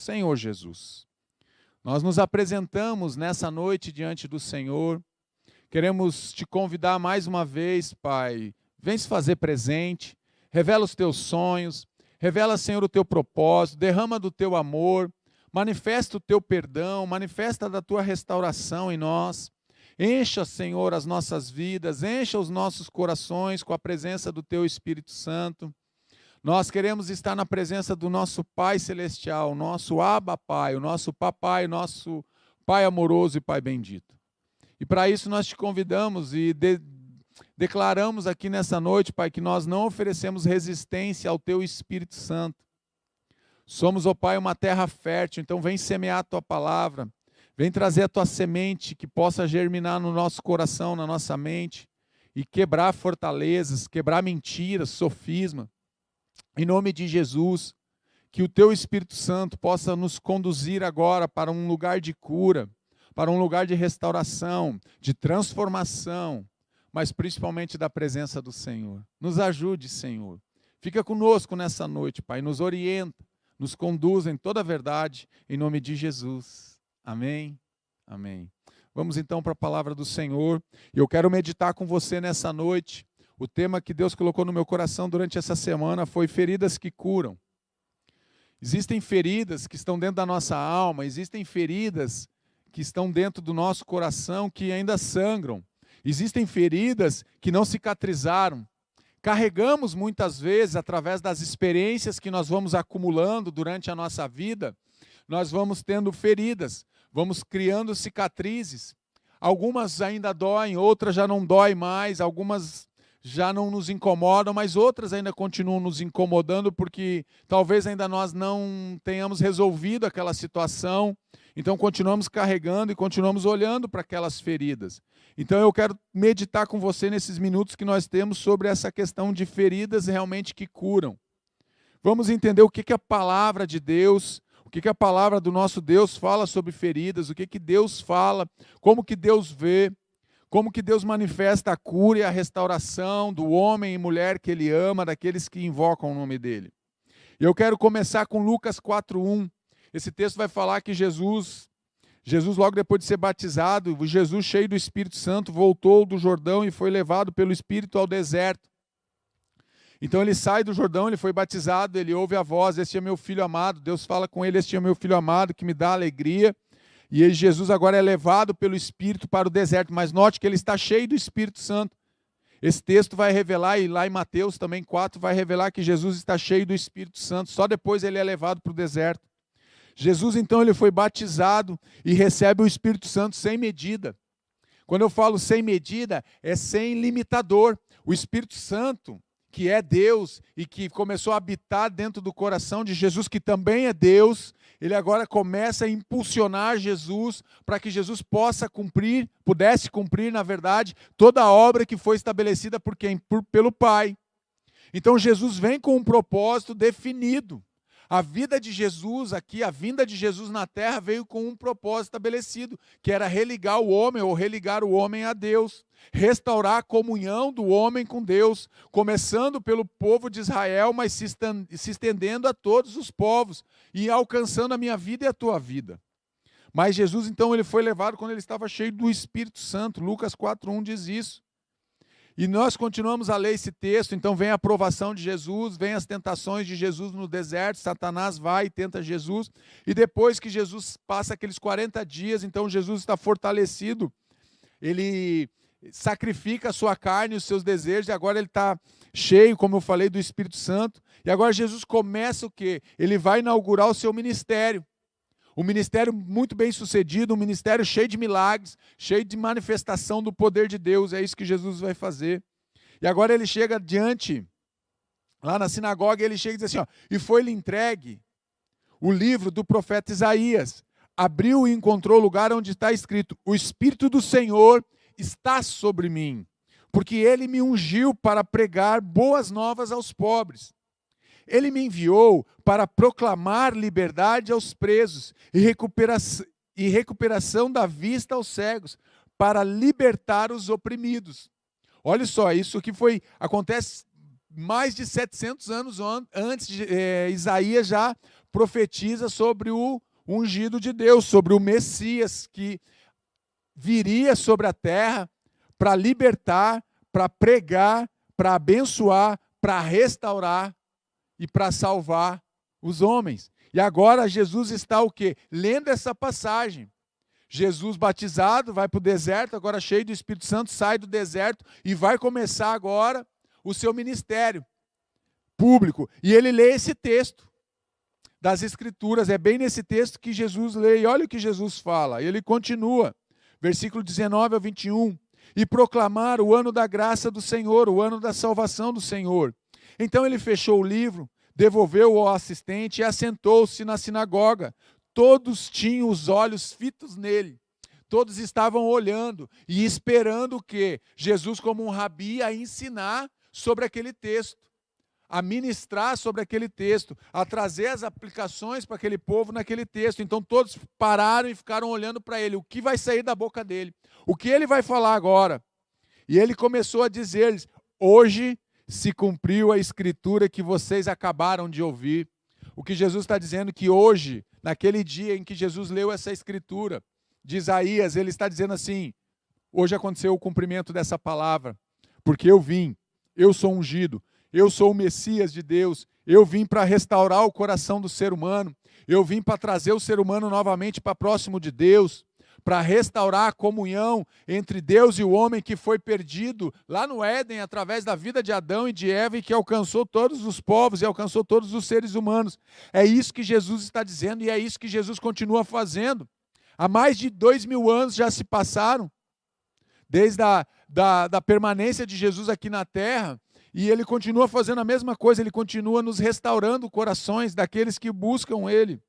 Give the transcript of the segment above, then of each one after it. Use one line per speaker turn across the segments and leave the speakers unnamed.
Senhor Jesus. Nós nos apresentamos nessa noite diante do Senhor. Queremos te convidar mais uma vez, Pai. Vem se fazer presente. Revela os teus sonhos. Revela, Senhor, o teu propósito. Derrama do teu amor. Manifesta o teu perdão. Manifesta da tua restauração em nós. Encha, Senhor, as nossas vidas. Encha os nossos corações com a presença do teu Espírito Santo. Nós queremos estar na presença do nosso Pai Celestial, nosso Abba Pai, o nosso Papai, nosso Pai amoroso e Pai bendito. E para isso nós te convidamos e declaramos aqui nessa noite, Pai, que nós não oferecemos resistência ao Teu Espírito Santo. Somos, ó Pai, uma terra fértil, então vem semear a Tua palavra, vem trazer a Tua semente que possa germinar no nosso coração, na nossa mente, e quebrar fortalezas, quebrar mentiras, sofisma. Em nome de Jesus, que o Teu Espírito Santo possa nos conduzir agora para um lugar de cura, para um lugar de restauração, de transformação, mas principalmente da presença do Senhor. Nos ajude, Senhor. Fica conosco nessa noite, Pai, nos orienta, nos conduza em toda a verdade, em nome de Jesus. Amém? Amém. Vamos então para a palavra do Senhor. Eu quero meditar com você nessa noite. O tema que Deus colocou no meu coração durante essa semana foi feridas que curam. Existem feridas que estão dentro da nossa alma, existem feridas que estão dentro do nosso coração que ainda sangram. Existem feridas que não cicatrizaram. Carregamos muitas vezes, através das experiências que nós vamos acumulando durante a nossa vida, nós vamos tendo feridas, vamos criando cicatrizes. Algumas ainda doem, outras já não doem mais, algumas já não nos incomodam, mas outras ainda continuam nos incomodando porque talvez ainda nós não tenhamos resolvido aquela situação. Então continuamos carregando e continuamos olhando para aquelas feridas. Então eu quero meditar com você nesses minutos que nós temos sobre essa questão de feridas realmente que curam. Vamos entender o que a palavra de Deus, o que a palavra do nosso Deus fala sobre feridas, o que Deus fala, como que Deus vê, como que Deus manifesta a cura e a restauração do homem e mulher que Ele ama, daqueles que invocam o nome dEle. E eu quero começar com Lucas 4:1. Esse texto vai falar que Jesus logo depois de ser batizado, Jesus cheio do Espírito Santo, voltou do Jordão e foi levado pelo Espírito ao deserto. Então ele sai do Jordão, ele foi batizado, ele ouve a voz, este é meu filho amado, Deus fala com ele, este é meu filho amado, que me dá alegria. E Jesus agora é levado pelo Espírito para o deserto, mas note que ele está cheio do Espírito Santo. Esse texto vai revelar, e lá em Mateus também 4, vai revelar que Jesus está cheio do Espírito Santo, só depois ele é levado para o deserto. Jesus então ele foi batizado e recebe o Espírito Santo sem medida. Quando eu falo sem medida, é sem limitador. O Espírito Santo, que é Deus e que começou a habitar dentro do coração de Jesus, que também é Deus, ele agora começa a impulsionar Jesus para que Jesus pudesse cumprir, na verdade, toda a obra que foi estabelecida por quem? Pelo Pai. Então Jesus vem com um propósito definido. A vida de Jesus aqui, a vinda de Jesus na terra veio com um propósito estabelecido, que era religar o homem ou religar o homem a Deus, restaurar a comunhão do homem com Deus, começando pelo povo de Israel, mas se estendendo a todos os povos e alcançando a minha vida e a tua vida. Mas Jesus então ele foi levado quando ele estava cheio do Espírito Santo. Lucas 4:1 diz isso. E nós continuamos a ler esse texto, então vem a aprovação de Jesus, vem as tentações de Jesus no deserto, Satanás vai e tenta Jesus, e depois que Jesus passa aqueles 40 dias, então Jesus está fortalecido, ele sacrifica a sua carne e os seus desejos, e agora ele está cheio, como eu falei, do Espírito Santo, e agora Jesus começa o quê? Ele vai inaugurar o seu ministério. Um ministério muito bem sucedido, um ministério cheio de milagres, cheio de manifestação do poder de Deus, é isso que Jesus vai fazer. E agora ele chega diante, lá na sinagoga, ele chega e diz assim, e foi-lhe entregue o livro do profeta Isaías. Abriu e encontrou o lugar onde está escrito, o Espírito do Senhor está sobre mim, porque ele me ungiu para pregar boas novas aos pobres. Ele me enviou para proclamar liberdade aos presos e recuperação da vista aos cegos, para libertar os oprimidos. Olha só, isso que acontece mais de 700 anos antes de Isaías já profetiza sobre o ungido de Deus, sobre o Messias que viria sobre a terra para libertar, para pregar, para abençoar, para restaurar e para salvar os homens. E agora Jesus está o quê? Lendo essa passagem. Jesus batizado, vai para o deserto, agora cheio do Espírito Santo, sai do deserto e vai começar agora o seu ministério público. E ele lê esse texto das Escrituras, é bem nesse texto que Jesus lê, e olha o que Jesus fala, ele continua, versículo 19 ao 21, e proclamar o ano da graça do Senhor, o ano da salvação do Senhor. Então ele fechou o livro, devolveu-o ao assistente e assentou-se na sinagoga. Todos tinham os olhos fitos nele, todos estavam olhando e esperando o quê? Jesus como um rabi a ensinar sobre aquele texto, a ministrar sobre aquele texto, a trazer as aplicações para aquele povo naquele texto. Então todos pararam e ficaram olhando para ele, o que vai sair da boca dele, o que ele vai falar agora. E ele começou a dizer-lhes, hoje se cumpriu a escritura que vocês acabaram de ouvir. O que Jesus está dizendo que hoje, naquele dia em que Jesus leu essa escritura de Isaías, ele está dizendo assim, hoje aconteceu o cumprimento dessa palavra, porque eu vim, eu sou ungido, eu sou o Messias de Deus, eu vim para restaurar o coração do ser humano, eu vim para trazer o ser humano novamente para próximo de Deus, para restaurar a comunhão entre Deus e o homem que foi perdido lá no Éden, através da vida de Adão e de Eva, e que alcançou todos os povos e alcançou todos os seres humanos. É isso que Jesus está dizendo e é isso que Jesus continua fazendo. Há mais de 2000 anos já se passaram, desde da permanência de Jesus aqui na terra, e ele continua fazendo a mesma coisa, ele continua nos restaurando corações daqueles que buscam ele.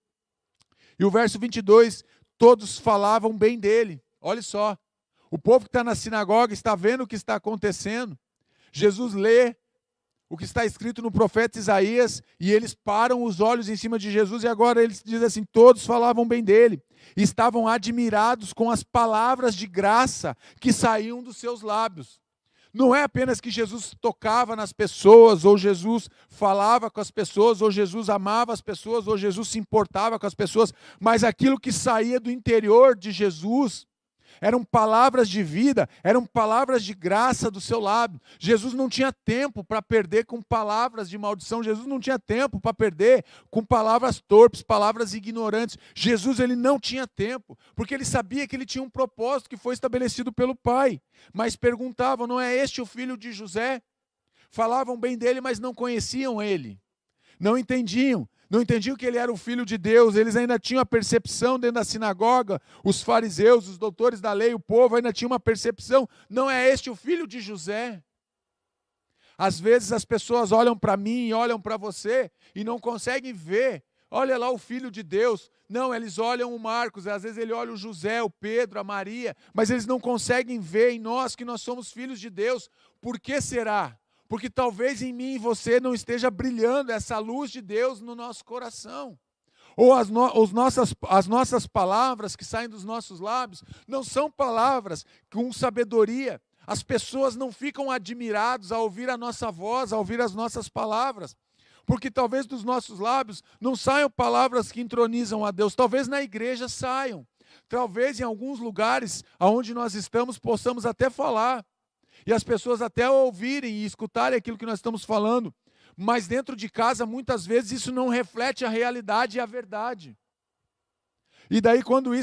E o verso 22, todos falavam bem dele. Olha só, o povo que está na sinagoga está vendo o que está acontecendo. Jesus lê o que está escrito no profeta Isaías e eles param os olhos em cima de Jesus e agora eles dizem assim, todos falavam bem dele. E estavam admirados com as palavras de graça que saíam dos seus lábios. Não é apenas que Jesus tocava nas pessoas, ou Jesus falava com as pessoas, ou Jesus amava as pessoas, ou Jesus se importava com as pessoas, mas aquilo que saía do interior de Jesus eram palavras de vida, eram palavras de graça do seu lábio. Jesus não tinha tempo para perder com palavras de maldição, Jesus não tinha tempo para perder com palavras torpes, palavras ignorantes. Jesus ele não tinha tempo, porque ele sabia que ele tinha um propósito que foi estabelecido pelo Pai. Mas perguntavam, não é este o filho de José? Falavam bem dele, mas não conheciam ele. Não entendiam que ele era o Filho de Deus, eles ainda tinham a percepção dentro da sinagoga, os fariseus, os doutores da lei, o povo ainda tinha uma percepção, não é este o filho de José? Às vezes as pessoas olham para mim e olham para você e não conseguem ver, olha lá o Filho de Deus, não, eles olham o Marcos, às vezes ele olha o José, o Pedro, a Maria, mas eles não conseguem ver em nós que nós somos filhos de Deus. Por que será? Porque talvez em mim e você não esteja brilhando essa luz de Deus no nosso coração. Ou as nossas palavras que saem dos nossos lábios não são palavras com sabedoria. As pessoas não ficam admiradas ao ouvir a nossa voz, ao ouvir as nossas palavras. Porque talvez dos nossos lábios não saiam palavras que entronizam a Deus. Talvez na igreja saiam. Talvez em alguns lugares onde nós estamos possamos até falar. E as pessoas até ouvirem e escutarem aquilo que nós estamos falando, mas dentro de casa, muitas vezes, isso não reflete a realidade e a verdade. E daí, quando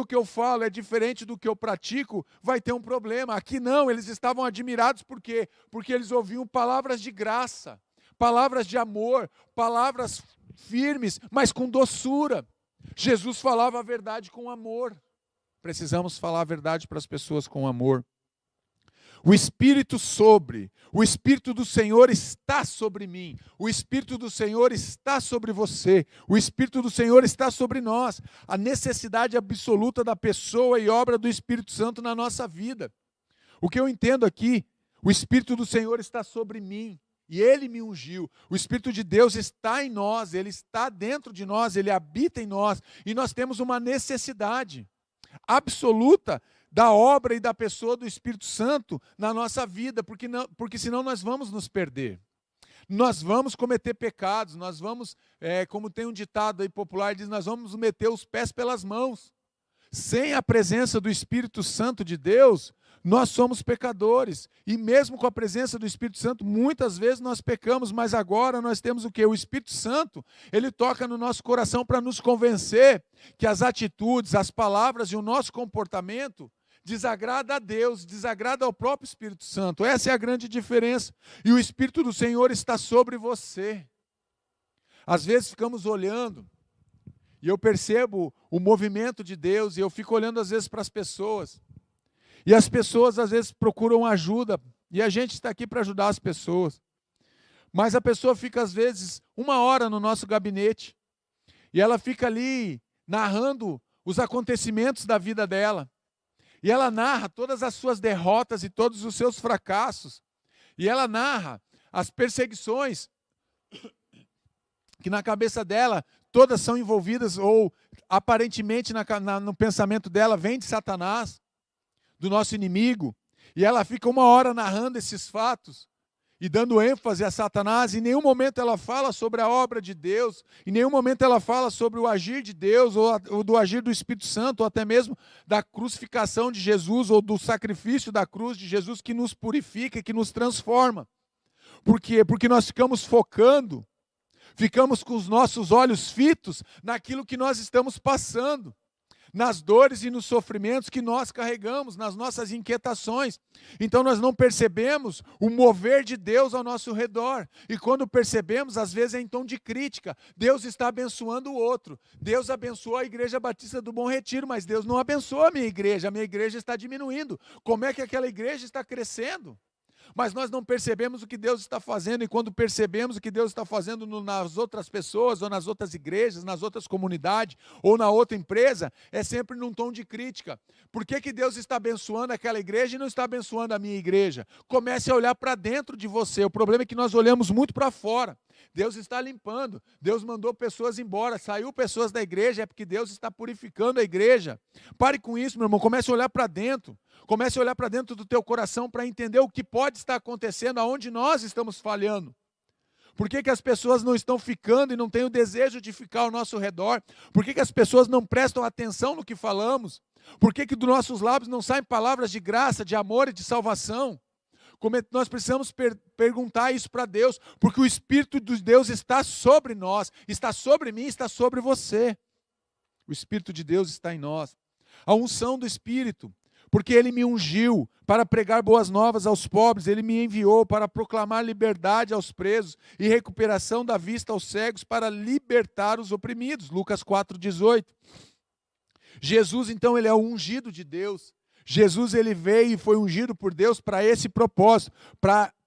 o que eu falo é diferente do que eu pratico, vai ter um problema. Aqui não, eles estavam admirados por quê? Porque eles ouviam palavras de graça, palavras de amor, palavras firmes, mas com doçura. Jesus falava a verdade com amor. Precisamos falar a verdade para as pessoas com amor. O Espírito do Senhor está sobre mim, o Espírito do Senhor está sobre você, o Espírito do Senhor está sobre nós, a necessidade absoluta da pessoa e obra do Espírito Santo na nossa vida. O que eu entendo aqui, o Espírito do Senhor está sobre mim, e Ele me ungiu, o Espírito de Deus está em nós, Ele está dentro de nós, Ele habita em nós, e nós temos uma necessidade absoluta da obra e da pessoa do Espírito Santo na nossa vida, porque senão nós vamos nos perder. Nós vamos cometer pecados, nós vamos, como tem um ditado aí popular, diz, nós vamos meter os pés pelas mãos. Sem a presença do Espírito Santo de Deus, nós somos pecadores. E mesmo com a presença do Espírito Santo, muitas vezes nós pecamos, mas agora nós temos o quê? O Espírito Santo, ele toca no nosso coração para nos convencer que as atitudes, as palavras e o nosso comportamento desagrada a Deus, desagrada ao próprio Espírito Santo. Essa é a grande diferença. E o Espírito do Senhor está sobre você. Às vezes ficamos olhando, e eu percebo o movimento de Deus, e eu fico olhando às vezes para as pessoas. E as pessoas às vezes procuram ajuda, e a gente está aqui para ajudar as pessoas. Mas a pessoa fica às vezes 1 hora no nosso gabinete, e ela fica ali narrando os acontecimentos da vida dela. E ela narra todas as suas derrotas e todos os seus fracassos. E ela narra as perseguições que na cabeça dela todas são envolvidas, ou aparentemente no pensamento dela vem de Satanás, do nosso inimigo. E ela fica 1 hora narrando esses fatos e dando ênfase a Satanás. Em nenhum momento ela fala sobre a obra de Deus, em nenhum momento ela fala sobre o agir de Deus, ou do agir do Espírito Santo, ou até mesmo da crucificação de Jesus, ou do sacrifício da cruz de Jesus que nos purifica, que nos transforma. Por quê? Porque nós ficamos focando, ficamos com os nossos olhos fitos naquilo que nós estamos passando, nas dores e nos sofrimentos que nós carregamos, nas nossas inquietações. Então nós não percebemos o mover de Deus ao nosso redor. E quando percebemos, às vezes é em tom de crítica. Deus está abençoando o outro. Deus abençoou a Igreja Batista do Bom Retiro, mas Deus não abençoou a minha igreja está diminuindo. Como é que aquela igreja está crescendo? Mas nós não percebemos o que Deus está fazendo, e quando percebemos o que Deus está fazendo nas outras pessoas, ou nas outras igrejas, nas outras comunidades, ou na outra empresa, é sempre num tom de crítica. Por que Deus está abençoando aquela igreja e não está abençoando a minha igreja? Comece a olhar para dentro de você. O problema é que nós olhamos muito para fora. Deus está limpando, Deus mandou pessoas embora, saiu pessoas da igreja, é porque Deus está purificando a igreja. Pare com isso, meu irmão, comece a olhar para dentro. Comece a olhar para dentro do teu coração para entender o que pode estar acontecendo, aonde nós estamos falhando. Por que as pessoas não estão ficando e não têm o desejo de ficar ao nosso redor? Por que as pessoas não prestam atenção no que falamos? Por que dos nossos lábios não saem palavras de graça, de amor e de salvação? Nós precisamos perguntar isso para Deus, porque o Espírito de Deus está sobre nós, está sobre mim, está sobre você. O Espírito de Deus está em nós. A unção do Espírito, porque Ele me ungiu para pregar boas novas aos pobres, Ele me enviou para proclamar liberdade aos presos e recuperação da vista aos cegos, para libertar os oprimidos. Lucas 4,18. Jesus, então, Ele é o ungido de Deus. Jesus, ele veio e foi ungido por Deus para esse propósito.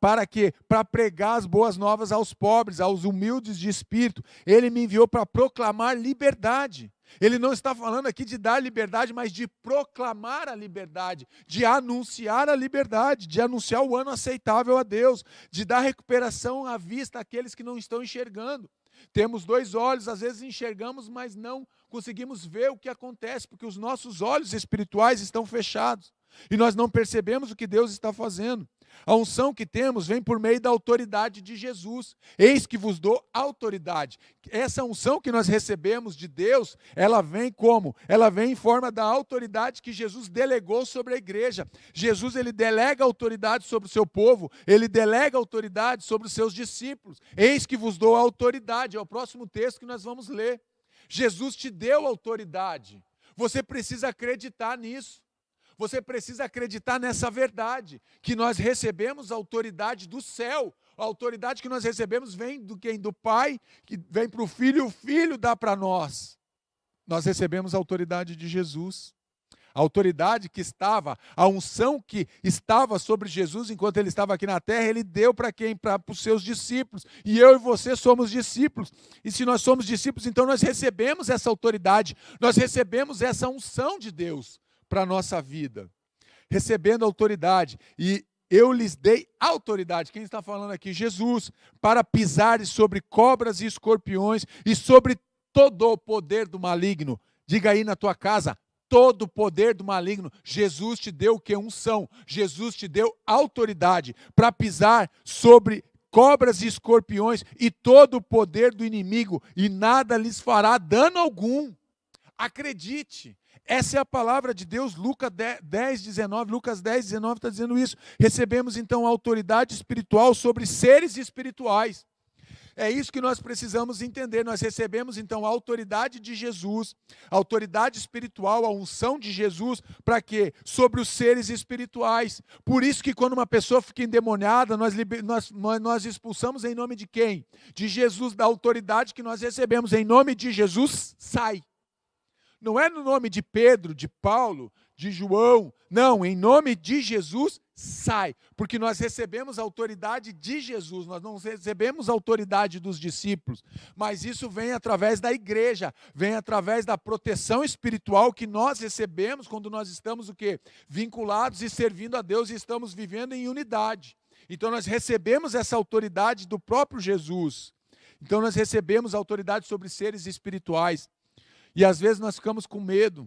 Para quê? Para pregar as boas novas aos pobres, aos humildes de espírito. Ele me enviou para proclamar liberdade. Ele não está falando aqui de dar liberdade, mas de proclamar a liberdade, de anunciar a liberdade, de anunciar o ano aceitável a Deus, de dar recuperação à vista àqueles que não estão enxergando. Temos 2 olhos, às vezes enxergamos, mas não conseguimos ver o que acontece, porque os nossos olhos espirituais estão fechados e nós não percebemos o que Deus está fazendo. A unção que temos vem por meio da autoridade de Jesus. Eis que vos dou autoridade. Essa unção que nós recebemos de Deus, ela vem como? Ela vem em forma da autoridade que Jesus delegou sobre a igreja. Jesus, ele delega autoridade sobre o seu povo, ele delega autoridade sobre os seus discípulos. Eis que vos dou autoridade. É o próximo texto que nós vamos ler. Jesus te deu autoridade. Você precisa acreditar nisso. Você precisa acreditar nessa verdade, que nós recebemos a autoridade do céu. A autoridade que nós recebemos vem do quem? Do Pai, que vem para o Filho, e o Filho dá para nós. Nós recebemos a autoridade de Jesus. A autoridade que estava, a unção que estava sobre Jesus enquanto ele estava aqui na terra, ele deu para quem? Para os seus discípulos. E eu e você somos discípulos. E se nós somos discípulos, então nós recebemos essa autoridade, nós recebemos essa unção de Deus para a nossa vida, recebendo autoridade. E eu lhes dei autoridade, quem está falando aqui? Jesus, para pisares sobre cobras e escorpiões e sobre todo o poder do maligno. Diga aí na tua casa, todo o poder do maligno. Jesus te deu o que? Unção. Jesus te deu autoridade para pisar sobre cobras e escorpiões e todo o poder do inimigo, e nada lhes fará dano algum. Acredite, essa é a palavra de Deus. Lucas 10, 19 está dizendo isso. Recebemos então autoridade espiritual sobre seres espirituais. É isso que nós precisamos entender. Nós recebemos então a autoridade de Jesus, a autoridade espiritual, a unção de Jesus, para quê? Sobre os seres espirituais. Por isso que quando uma pessoa fica endemoniada, nós expulsamos em nome de quem? De Jesus, da autoridade que nós recebemos. Em nome de Jesus, sai. Não é no nome de Pedro, de Paulo, de João. Não, em nome de Jesus, sai. Porque nós recebemos a autoridade de Jesus, nós não recebemos a autoridade dos discípulos. Mas isso vem através da igreja, vem através da proteção espiritual que nós recebemos quando nós estamos o quê? Vinculados e servindo a Deus e estamos vivendo em unidade. Então nós recebemos essa autoridade do próprio Jesus. Então nós recebemos a autoridade sobre seres espirituais. E às vezes nós ficamos com medo.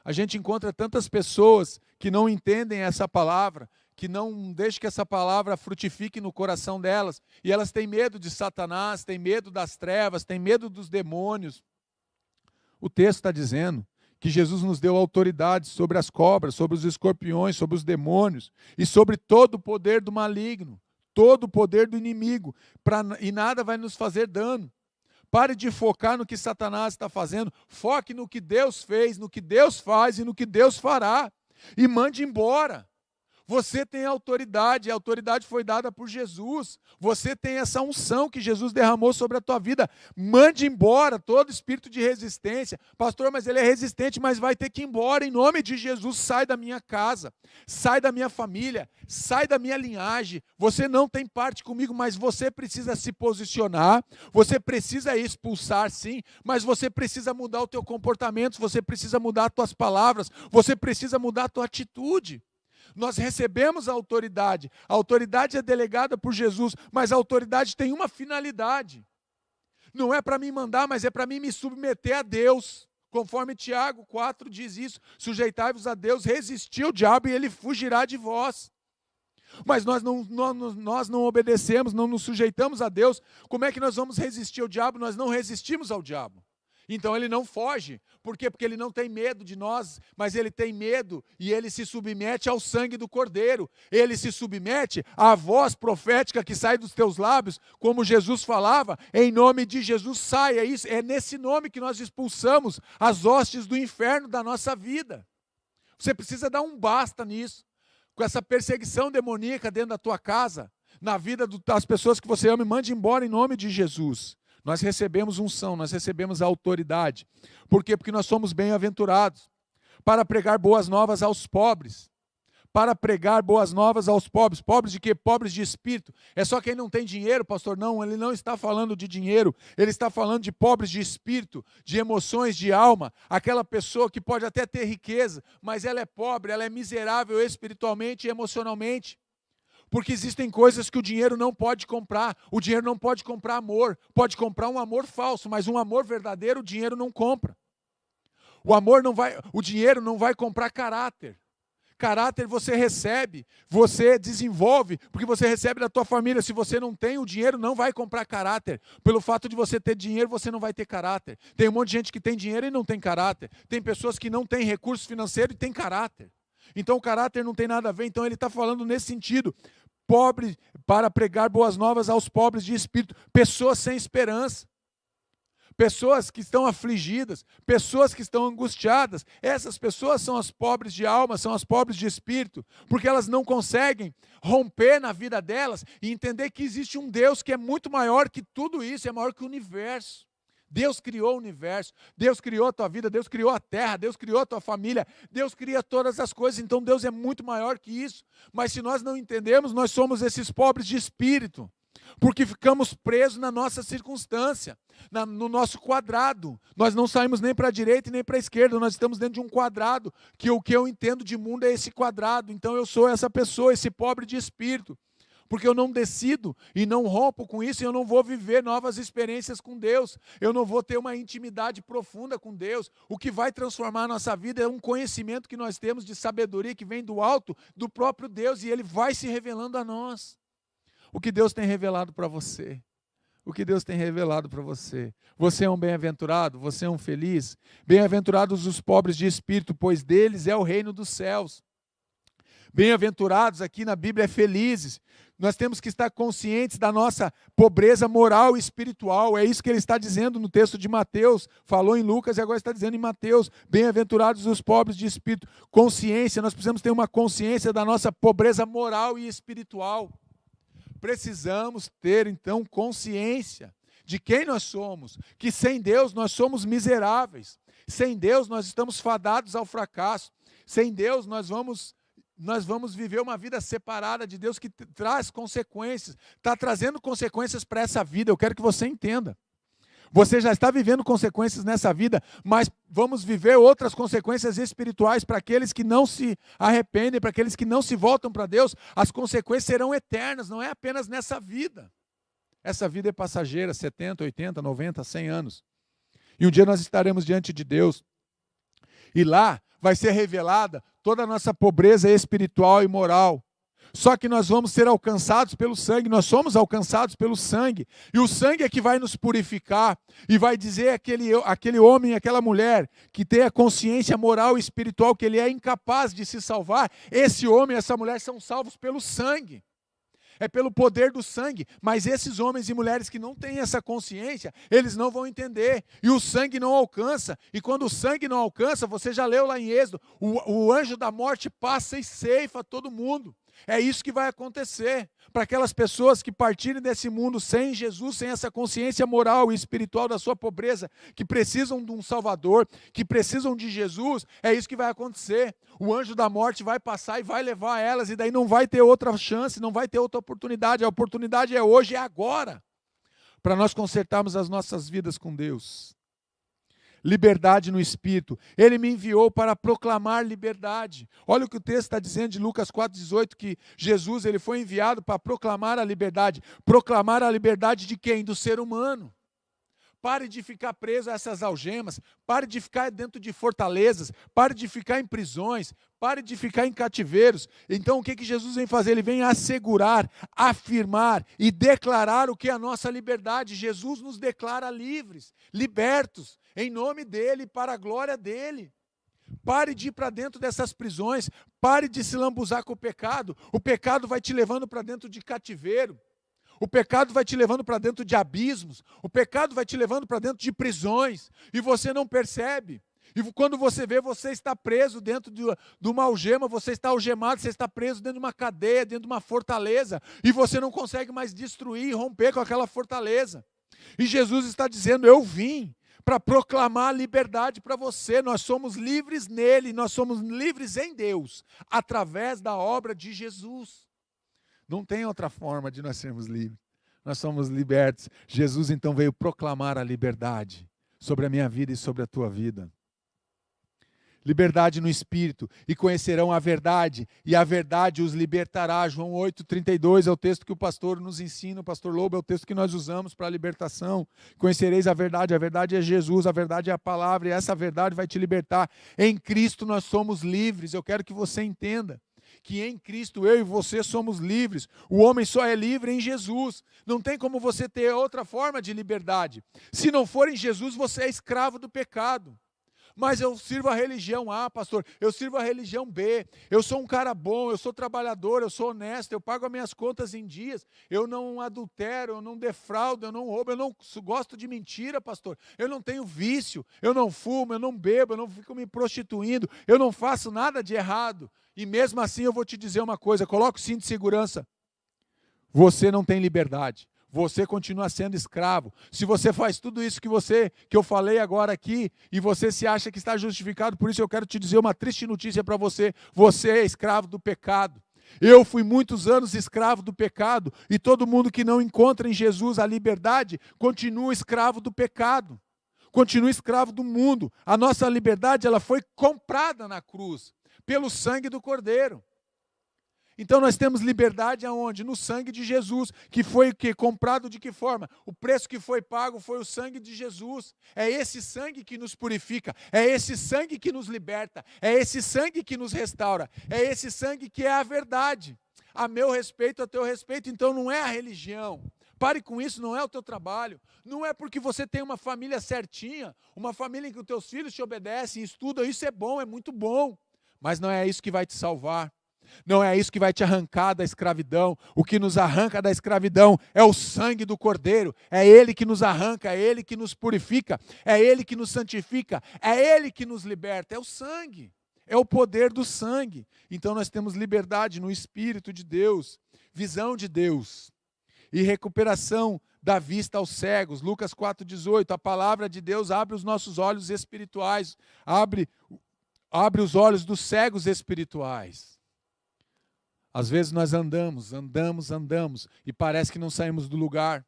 A gente encontra tantas pessoas que não entendem essa palavra, que não deixam que essa palavra frutifique no coração delas. E elas têm medo de Satanás, têm medo das trevas, têm medo dos demônios. O texto está dizendo que Jesus nos deu autoridade sobre as cobras, sobre os escorpiões, sobre os demônios e sobre todo o poder do maligno, todo o poder do inimigo, e nada vai nos fazer dano. Pare de focar no que Satanás está fazendo. Foque no que Deus fez, no que Deus faz e no que Deus fará. E mande embora. Você tem autoridade, a autoridade foi dada por Jesus. Você tem essa unção que Jesus derramou sobre a tua vida. Mande embora todo espírito de resistência. Pastor, mas ele é resistente, mas vai ter que ir embora. Em nome de Jesus, sai da minha casa, sai da minha família, sai da minha linhagem. Você não tem parte comigo, mas você precisa se posicionar. Você precisa expulsar, sim, mas você precisa mudar o teu comportamento, você precisa mudar as tuas palavras, você precisa mudar a tua atitude. Nós recebemos a autoridade é delegada por Jesus, mas a autoridade tem uma finalidade. Não é para mim mandar, mas é para mim me submeter a Deus. Conforme Tiago 4 diz isso, sujeitai-vos a Deus, resisti ao diabo e ele fugirá de vós. Mas nós não obedecemos, não nos sujeitamos a Deus. Como é que nós vamos resistir ao diabo? Nós não resistimos ao diabo. Então ele não foge. Por quê? Porque ele não tem medo de nós, mas ele tem medo e ele se submete ao sangue do Cordeiro. Ele se submete à voz profética que sai dos teus lábios, como Jesus falava, em nome de Jesus sai. É isso, é nesse nome que nós expulsamos as hostes do inferno da nossa vida. Você precisa dar um basta nisso, com essa perseguição demoníaca dentro da tua casa, na vida das pessoas que você ama, e mande embora em nome de Jesus. Nós recebemos unção, nós recebemos a autoridade. Por quê? Porque nós somos bem-aventurados para pregar boas novas aos pobres. Para pregar boas novas aos pobres. Pobres de quê? Pobres de espírito. É só quem não tem dinheiro, pastor? Não, ele não está falando de dinheiro. Ele está falando de pobres de espírito, de emoções, de alma. Aquela pessoa que pode até ter riqueza, mas ela é pobre, ela é miserável espiritualmente e emocionalmente. Porque existem coisas que o dinheiro não pode comprar. O dinheiro não pode comprar amor. Pode comprar um amor falso, mas um amor verdadeiro o dinheiro não compra. O dinheiro não vai comprar caráter. Caráter você recebe, você desenvolve, porque você recebe da tua família. Se você não tem, o dinheiro não vai comprar caráter. Pelo fato de você ter dinheiro, você não vai ter caráter. Tem um monte de gente que tem dinheiro e não tem caráter. Tem pessoas que não têm recurso financeiro e têm caráter. Então o caráter não tem nada a ver. Então ele está falando nesse sentido. Pobre, para pregar boas novas aos pobres de espírito. Pessoas sem esperança. Pessoas que estão afligidas. Pessoas que estão angustiadas. Essas pessoas são as pobres de alma, são as pobres de espírito. Porque elas não conseguem romper na vida delas e entender que existe um Deus que é muito maior que tudo isso, é maior que o universo. Deus criou o universo, Deus criou a tua vida, Deus criou a terra, Deus criou a tua família, Deus cria todas as coisas, então Deus é muito maior que isso. Mas se nós não entendemos, nós somos esses pobres de espírito, porque ficamos presos na nossa circunstância, no nosso quadrado. Nós não saímos nem para a direita e nem para a esquerda, nós estamos dentro de um quadrado, que o que eu entendo de mundo é esse quadrado. Então eu sou essa pessoa, esse pobre de espírito. Porque eu não decido e não rompo com isso, e eu não vou viver novas experiências com Deus. Eu não vou ter uma intimidade profunda com Deus. O que vai transformar a nossa vida é um conhecimento que nós temos de sabedoria que vem do alto, do próprio Deus, e Ele vai se revelando a nós. o que Deus tem revelado para você. O que Deus tem revelado para você. Você é um bem-aventurado? Você é um feliz? Bem-aventurados os pobres de espírito, pois deles é o reino dos céus. Bem-aventurados aqui na Bíblia é felizes. Nós temos que estar conscientes da nossa pobreza moral e espiritual. É isso que ele está dizendo no texto de Mateus. Falou em Lucas e agora está dizendo em Mateus. Bem-aventurados os pobres de espírito. Consciência, nós precisamos ter uma consciência da nossa pobreza moral e espiritual. Precisamos ter, então, consciência de quem nós somos, que sem Deus nós somos miseráveis, sem Deus nós estamos fadados ao fracasso, sem Deus nós vamos viver uma vida separada de Deus que traz consequências, está trazendo consequências para essa vida. Eu quero que você entenda. Você já está vivendo consequências nessa vida, mas vamos viver outras consequências espirituais para aqueles que não se arrependem, para aqueles que não se voltam para Deus. As consequências serão eternas, não é apenas nessa vida. Essa vida é passageira, 70, 80, 90, 100 anos. E um dia nós estaremos diante de Deus. E lá vai ser revelada toda a nossa pobreza espiritual e moral. Só que nós vamos ser alcançados pelo sangue, nós somos alcançados pelo sangue. E o sangue é que vai nos purificar e vai dizer aquele homem, aquela mulher que tem a consciência moral e espiritual que ele é incapaz de se salvar. Esse homem e essa mulher são salvos pelo sangue. É pelo poder do sangue, mas esses homens e mulheres que não têm essa consciência, eles não vão entender, e o sangue não alcança, e quando o sangue não alcança, você já leu lá em Êxodo, o anjo da morte passa e ceifa todo mundo. É isso que vai acontecer para aquelas pessoas que partirem desse mundo sem Jesus, sem essa consciência moral e espiritual da sua pobreza, que precisam de um Salvador, que precisam de Jesus. É isso que vai acontecer. O anjo da morte vai passar e vai levar elas, e daí não vai ter outra chance, não vai ter outra oportunidade. A oportunidade é hoje, é agora, para nós consertarmos as nossas vidas com Deus. Liberdade no Espírito. Ele me enviou para proclamar liberdade. Olha o que o texto está dizendo de Lucas 4,18, que Jesus ele foi enviado para proclamar a liberdade. Proclamar a liberdade de quem? Do ser humano. Pare de ficar preso a essas algemas, pare de ficar dentro de fortalezas, pare de ficar em prisões, pare de ficar em cativeiros. Então o que Jesus vem fazer? Ele vem assegurar, afirmar e declarar o que é a nossa liberdade. Jesus nos declara livres, libertos, em nome dEle, para a glória dEle. Pare de ir para dentro dessas prisões, pare de se lambuzar com o pecado vai te levando para dentro de cativeiro. O pecado vai te levando para dentro de abismos, o pecado vai te levando para dentro de prisões, e você não percebe. E quando você vê, você está preso dentro de uma algema, você está algemado, você está preso dentro de uma cadeia, dentro de uma fortaleza, e você não consegue mais destruir e romper com aquela fortaleza. E Jesus está dizendo, eu vim para proclamar a liberdade para você. Nós somos livres nele, nós somos livres em Deus, através da obra de Jesus. Não tem outra forma de nós sermos livres. Nós somos libertos. Jesus então veio proclamar a liberdade sobre a minha vida e sobre a tua vida. Liberdade no Espírito, e conhecerão a verdade, e a verdade os libertará. João 8,32 é o texto que o pastor nos ensina, o pastor Lobo, é o texto que nós usamos para a libertação. Conhecereis a verdade é Jesus, a verdade é a palavra, e essa verdade vai te libertar. Em Cristo nós somos livres. Eu quero que você entenda que em Cristo eu e você somos livres. O homem só é livre em Jesus. Não tem como você ter outra forma de liberdade. Se não for em Jesus, você é escravo do pecado. Mas eu sirvo a religião A, pastor, eu sirvo a religião B, eu sou um cara bom, eu sou trabalhador, eu sou honesto, eu pago as minhas contas em dias, eu não adultero, eu não defraudo, eu não roubo, eu não gosto de mentira, pastor, eu não tenho vício, eu não fumo, eu não bebo, eu não fico me prostituindo, eu não faço nada de errado. E mesmo assim eu vou te dizer uma coisa, coloca o cinto de segurança, você não tem liberdade. Você continua sendo escravo. Se você faz tudo isso que eu falei agora aqui, e você se acha que está justificado, por isso eu quero te dizer uma triste notícia para você. Você é escravo do pecado. Eu fui muitos anos escravo do pecado, e todo mundo que não encontra em Jesus a liberdade, continua escravo do pecado. Continua escravo do mundo. A nossa liberdade, ela foi comprada na cruz, pelo sangue do Cordeiro. Então nós temos liberdade aonde? No sangue de Jesus, que foi o quê? Comprado de que forma? O preço que foi pago foi o sangue de Jesus. É esse sangue que nos purifica, é esse sangue que nos liberta, é esse sangue que nos restaura, é esse sangue que é a verdade. A meu respeito, a teu respeito. Então não é a religião. Pare com isso, não é o teu trabalho. Não é porque você tem uma família certinha, uma família em que os teus filhos te obedecem, estudam, isso é bom, é muito bom. Mas não é isso que vai te salvar. Não é isso que vai te arrancar da escravidão. O que nos arranca da escravidão é o sangue do Cordeiro. É Ele que nos arranca, é Ele que nos purifica, é Ele que nos santifica, é Ele que nos liberta. É o sangue, é o poder do sangue. Então nós temos liberdade no Espírito de Deus, visão de Deus e recuperação da vista aos cegos. Lucas 4,18, a palavra de Deus abre os nossos olhos espirituais, abre os olhos dos cegos espirituais. Às vezes nós andamos, e parece que não saímos do lugar.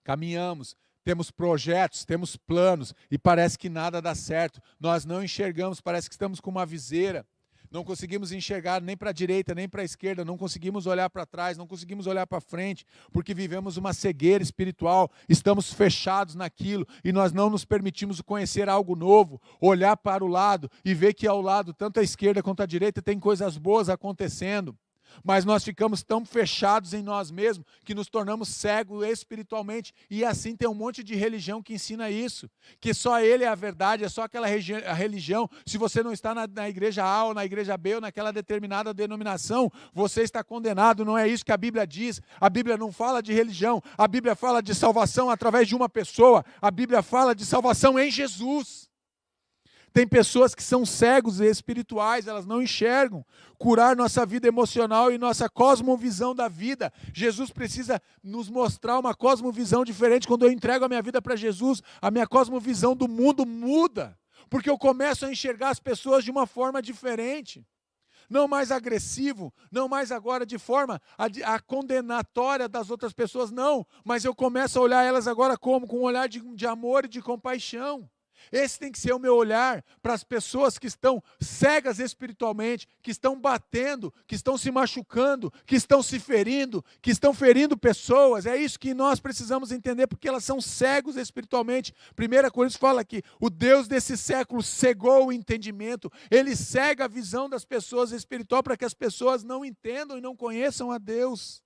Caminhamos, temos projetos, temos planos, e parece que nada dá certo. Nós não enxergamos, parece que estamos com uma viseira. Não conseguimos enxergar nem para a direita, nem para a esquerda, não conseguimos olhar para trás, não conseguimos olhar para frente, porque vivemos uma cegueira espiritual, estamos fechados naquilo, e nós não nos permitimos conhecer algo novo, olhar para o lado e ver que ao lado, tanto à esquerda quanto à direita, tem coisas boas acontecendo. Mas nós ficamos tão fechados em nós mesmos que nos tornamos cegos espiritualmente. E assim tem um monte de religião que ensina isso, que só ele é a verdade, é só aquela a religião. Se você não está na igreja A ou na igreja B ou naquela determinada denominação, você está condenado. Não é isso que a Bíblia diz. A Bíblia não fala de religião, a Bíblia fala de salvação através de uma pessoa. A Bíblia fala de salvação em Jesus. Tem pessoas que são cegos espirituais, elas não enxergam. Curar nossa vida emocional e nossa cosmovisão da vida. Jesus precisa nos mostrar uma cosmovisão diferente. Quando eu entrego a minha vida para Jesus, a minha cosmovisão do mundo muda. Porque eu começo a enxergar as pessoas de uma forma diferente. Não mais agressivo, não mais agora de forma a condenatória das outras pessoas, não. Mas eu começo a olhar elas agora como? Com um olhar de amor e de compaixão. Esse tem que ser o meu olhar para as pessoas que estão cegas espiritualmente, que estão batendo, que estão se machucando, que estão se ferindo, que estão ferindo pessoas. É isso que nós precisamos entender, porque elas são cegos espiritualmente. 1 Coríntios fala que o Deus desse século cegou o entendimento, ele cega a visão das pessoas espiritual para que as pessoas não entendam e não conheçam a Deus.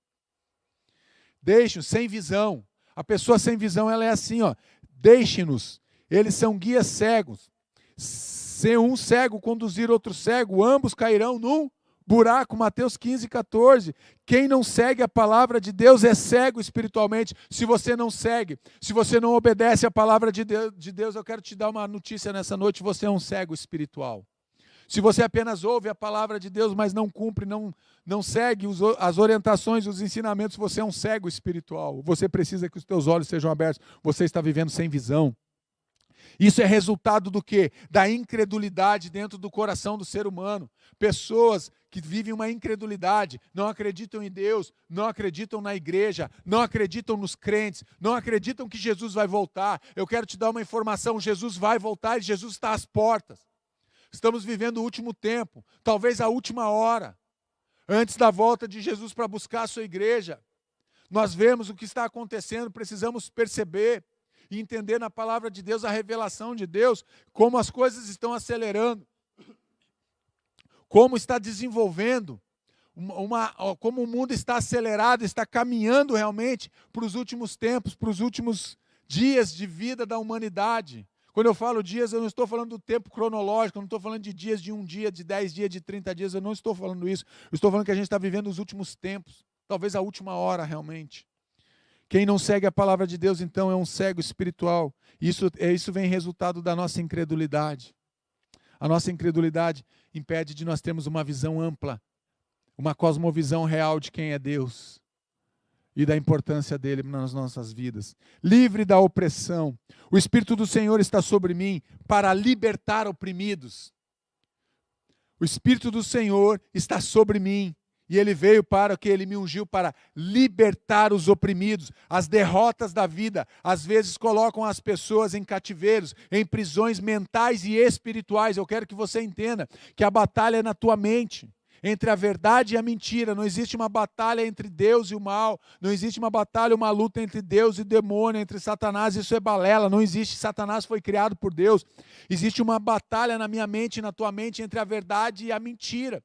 Deixem sem visão. A pessoa sem visão, ela é assim, ó. Deixe-nos. Eles são guias cegos. Se um cego conduzir outro cego, ambos cairão num buraco. Mateus 15,14. Quem não segue a palavra de Deus é cego espiritualmente. Se você não segue, se você não obedece a palavra de Deus, eu quero te dar uma notícia nessa noite, você é um cego espiritual. Se você apenas ouve a palavra de Deus, mas não cumpre, não segue as orientações, os ensinamentos, você é um cego espiritual. Você precisa que os teus olhos sejam abertos. Você está vivendo sem visão. Isso é resultado do quê? Da incredulidade dentro do coração do ser humano. Pessoas que vivem uma incredulidade, não acreditam em Deus, não acreditam na igreja, não acreditam nos crentes, não acreditam que Jesus vai voltar. Eu quero te dar uma informação, Jesus vai voltar e Jesus está às portas. Estamos vivendo o último tempo, talvez a última hora, antes da volta de Jesus para buscar a sua igreja. Nós vemos o que está acontecendo, precisamos perceber e entender na palavra de Deus, a revelação de Deus, como as coisas estão acelerando, como está desenvolvendo, como o mundo está acelerado, está caminhando realmente para os últimos tempos, para os últimos dias de vida da humanidade. Quando eu falo dias, eu não estou falando do tempo cronológico, eu não estou falando de dias de 1 dia, de 10 dias, de 30 dias, eu não estou falando isso. Eu estou falando que a gente está vivendo os últimos tempos, talvez a última hora realmente. Quem não segue a palavra de Deus, então, é um cego espiritual. Isso vem resultado da nossa incredulidade. A nossa incredulidade impede de nós termos uma visão ampla, uma cosmovisão real de quem é Deus e da importância dele nas nossas vidas. Livre da opressão. O Espírito do Senhor está sobre mim para libertar oprimidos. O Espírito do Senhor está sobre mim. E ele veio para que ele me ungiu para libertar os oprimidos. As derrotas da vida, às vezes, colocam as pessoas em cativeiros, em prisões mentais e espirituais. Eu quero que você entenda que a batalha é na tua mente, entre a verdade e a mentira. Não existe uma batalha entre Deus e o mal. Não existe uma batalha, uma luta entre Deus e demônio, entre Satanás. Isso é balela. Não existe. Satanás foi criado por Deus. Existe uma batalha na minha mente e na tua mente entre a verdade e a mentira.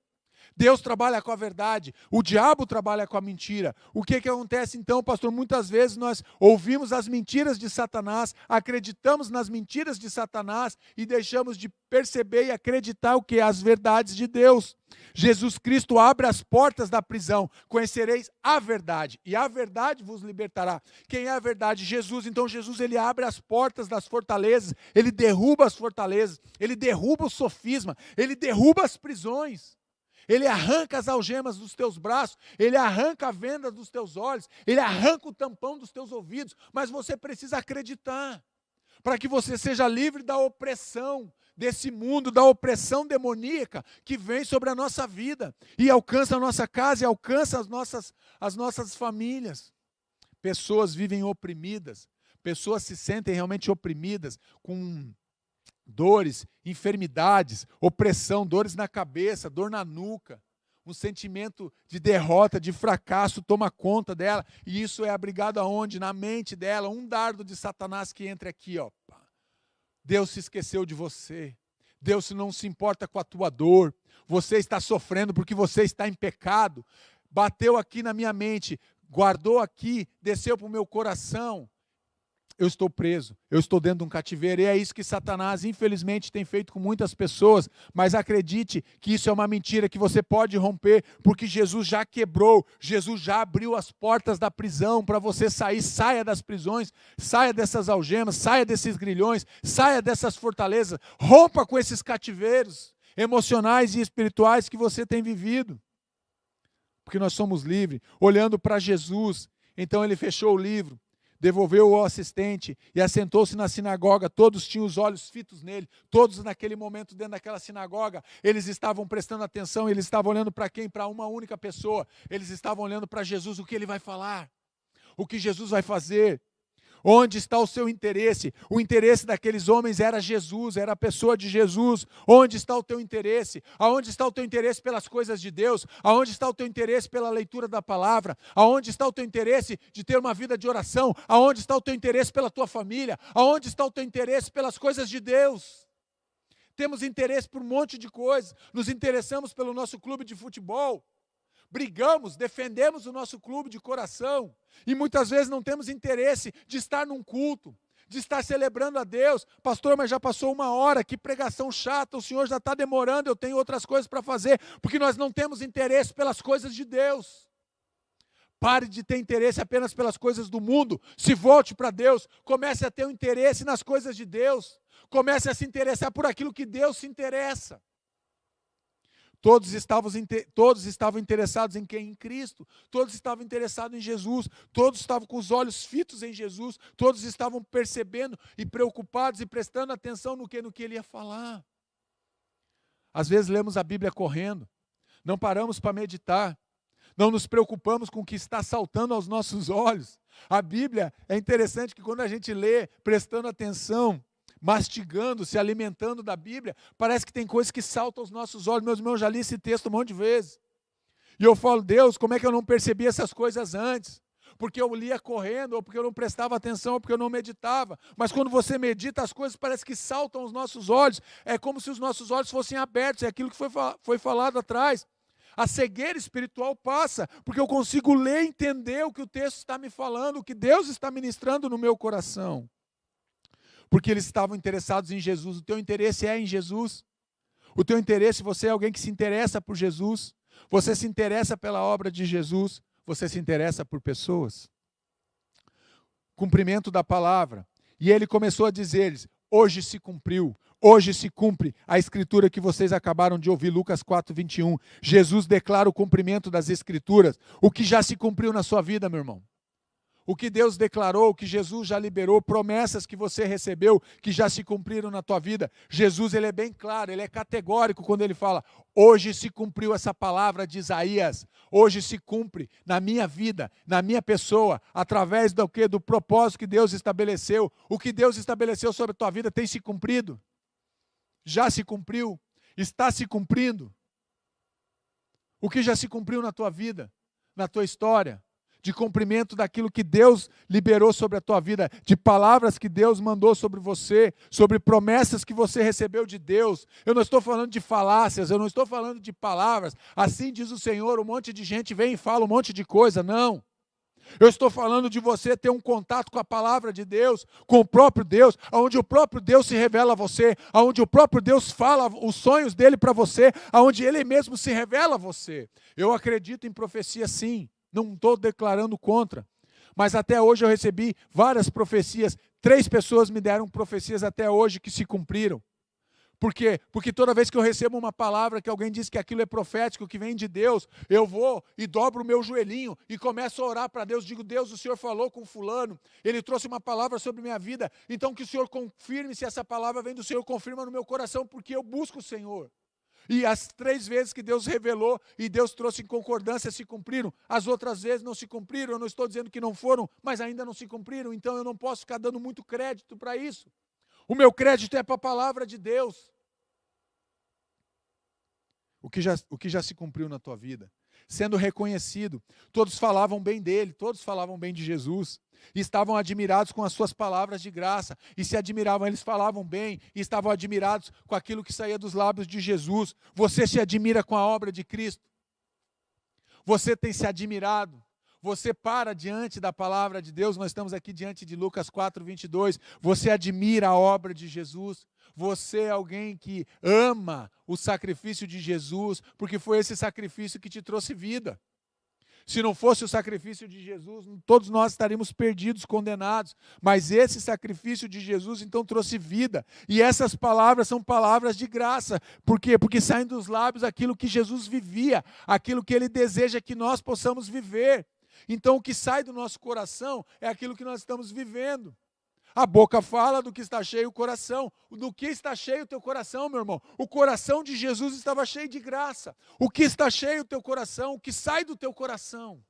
Deus trabalha com a verdade, o diabo trabalha com a mentira. O que acontece então, pastor? Muitas vezes nós ouvimos as mentiras de Satanás, acreditamos nas mentiras de Satanás e deixamos de perceber e acreditar o que? As verdades de Deus. Jesus Cristo abre as portas da prisão, conhecereis a verdade, e a verdade vos libertará. Quem é a verdade? Jesus. Então Jesus, ele abre as portas das fortalezas, ele derruba as fortalezas, ele derruba o sofisma, ele derruba as prisões. Ele arranca as algemas dos teus braços, ele arranca a venda dos teus olhos, ele arranca o tampão dos teus ouvidos, mas você precisa acreditar, para que você seja livre da opressão desse mundo, da opressão demoníaca que vem sobre a nossa vida e alcança a nossa casa e alcança as nossas famílias. Pessoas vivem oprimidas, pessoas se sentem realmente oprimidas, com dores, enfermidades, opressão, dores na cabeça, dor na nuca, um sentimento de derrota, de fracasso toma conta dela, e isso é abrigado aonde? Na mente dela, um dardo de Satanás que entra aqui, ó. Deus se esqueceu de você, Deus não se importa com a tua dor, você está sofrendo porque você está em pecado, bateu aqui na minha mente, guardou aqui, desceu para o meu coração, eu estou preso, eu estou dentro de um cativeiro, e é isso que Satanás, infelizmente, tem feito com muitas pessoas, mas acredite que isso é uma mentira, que você pode romper, porque Jesus já quebrou, Jesus já abriu as portas da prisão para você sair. Saia das prisões, saia dessas algemas, saia desses grilhões, saia dessas fortalezas, rompa com esses cativeiros emocionais e espirituais que você tem vivido, porque nós somos livres, olhando para Jesus. Então ele fechou o livro, devolveu ao assistente e assentou-se na sinagoga. Todos tinham os olhos fitos nele, todos naquele momento dentro daquela sinagoga, eles estavam prestando atenção, eles estavam olhando para quem? Para uma única pessoa, eles estavam olhando para Jesus, o que ele vai falar, o que Jesus vai fazer. Onde está o seu interesse? O interesse daqueles homens era Jesus, era a pessoa de Jesus. Onde está o teu interesse? Aonde está o teu interesse pelas coisas de Deus? Aonde está o teu interesse pela leitura da palavra? Aonde está o teu interesse de ter uma vida de oração? Aonde está o teu interesse pela tua família? Aonde está o teu interesse pelas coisas de Deus? Temos interesse por um monte de coisas. Nos interessamos pelo nosso clube de futebol. Brigamos, defendemos o nosso clube de coração, e muitas vezes não temos interesse de estar num culto, de estar celebrando a Deus. Pastor, mas já passou 1 hora, que pregação chata, o senhor já está demorando, eu tenho outras coisas para fazer, porque nós não temos interesse pelas coisas de Deus. Pare de ter interesse apenas pelas coisas do mundo, se volte para Deus, comece a ter um interesse nas coisas de Deus, comece a se interessar por aquilo que Deus se interessa. Todos estavam interessados em quem? Em Cristo. Todos estavam interessados em Jesus. Todos estavam com os olhos fitos em Jesus. Todos estavam percebendo e preocupados e prestando atenção no que ele ia falar. Às vezes lemos a Bíblia correndo. Não paramos para meditar. Não nos preocupamos com o que está saltando aos nossos olhos. A Bíblia, é interessante que quando a gente lê, prestando atenção, mastigando, se alimentando da Bíblia, parece que tem coisas que saltam aos nossos olhos. Meus irmãos, já li esse texto um monte de vezes. E eu falo, Deus, como é que eu não percebi essas coisas antes? Porque eu lia correndo, ou porque eu não prestava atenção, ou porque eu não meditava. Mas quando você medita, as coisas parecem que saltam aos nossos olhos. É como se os nossos olhos fossem abertos. É aquilo que foi falado atrás. A cegueira espiritual passa, porque eu consigo ler e entender o que o texto está me falando, o que Deus está ministrando no meu coração. Porque eles estavam interessados em Jesus. O teu interesse é em Jesus? O teu interesse, você é alguém que se interessa por Jesus? Você se interessa pela obra de Jesus? Você se interessa por pessoas? Cumprimento da palavra. E ele começou a dizer-lhes, hoje se cumpriu, hoje se cumpre a escritura que vocês acabaram de ouvir, Lucas 4:21. Jesus declara o cumprimento das escrituras, o que já se cumpriu na sua vida, meu irmão. O que Deus declarou, o que Jesus já liberou, promessas que você recebeu, que já se cumpriram na tua vida. Jesus, ele é bem claro, ele é categórico quando ele fala, hoje se cumpriu essa palavra de Isaías, hoje se cumpre na minha vida, na minha pessoa, através do quê? Do propósito que Deus estabeleceu. O que Deus estabeleceu sobre a tua vida tem se cumprido? Já se cumpriu? Está se cumprindo? O que já se cumpriu na tua vida, na tua história? de cumprimento daquilo que Deus liberou sobre a tua vida, de palavras que Deus mandou sobre você, sobre promessas que você recebeu de Deus. Eu não estou falando de falácias, eu não estou falando de palavras. Assim diz o Senhor, um monte de gente vem e fala um monte de coisa. Não. Eu estou falando de você ter um contato com a palavra de Deus, com o próprio Deus, onde o próprio Deus se revela a você, onde o próprio Deus fala os sonhos dele para você, onde ele mesmo se revela a você. Eu acredito em profecia sim, não estou declarando contra, mas até hoje eu recebi várias profecias, 3 pessoas me deram profecias até hoje que se cumpriram. Por quê? Porque toda vez que eu recebo uma palavra que alguém diz que aquilo é profético, que vem de Deus, eu vou e dobro o meu joelhinho e começo a orar para Deus. Digo, Deus, o Senhor falou com fulano, ele trouxe uma palavra sobre minha vida, então que o Senhor confirme se essa palavra vem do Senhor, confirma no meu coração, porque eu busco o Senhor. E as 3 vezes que Deus revelou e Deus trouxe em concordância se cumpriram. As outras vezes não se cumpriram, eu não estou dizendo que não foram, mas ainda não se cumpriram, então eu não posso ficar dando muito crédito para isso. O meu crédito é para a palavra de Deus. O que já se cumpriu na tua vida. Sendo reconhecido. Todos falavam bem dele, todos falavam bem de Jesus. E estavam admirados com as suas palavras de graça. E se admiravam, eles falavam bem. E estavam admirados com aquilo que saía dos lábios de Jesus. Você se admira com a obra de Cristo. Você tem se admirado. Você para diante da palavra de Deus, nós estamos aqui diante de Lucas 4:22, você admira a obra de Jesus, você é alguém que ama o sacrifício de Jesus, porque foi esse sacrifício que te trouxe vida. Se não fosse o sacrifício de Jesus, todos nós estaríamos perdidos, condenados, mas esse sacrifício de Jesus então trouxe vida, e essas palavras são palavras de graça. Por quê? Porque saem dos lábios aquilo que Jesus vivia, aquilo que ele deseja que nós possamos viver. Então o que sai do nosso coração é aquilo que nós estamos vivendo. A boca fala do que está cheio o coração. Do que está cheio o teu coração, meu irmão? O coração de Jesus estava cheio de graça. O que está cheio o teu coração? O que sai do teu coração?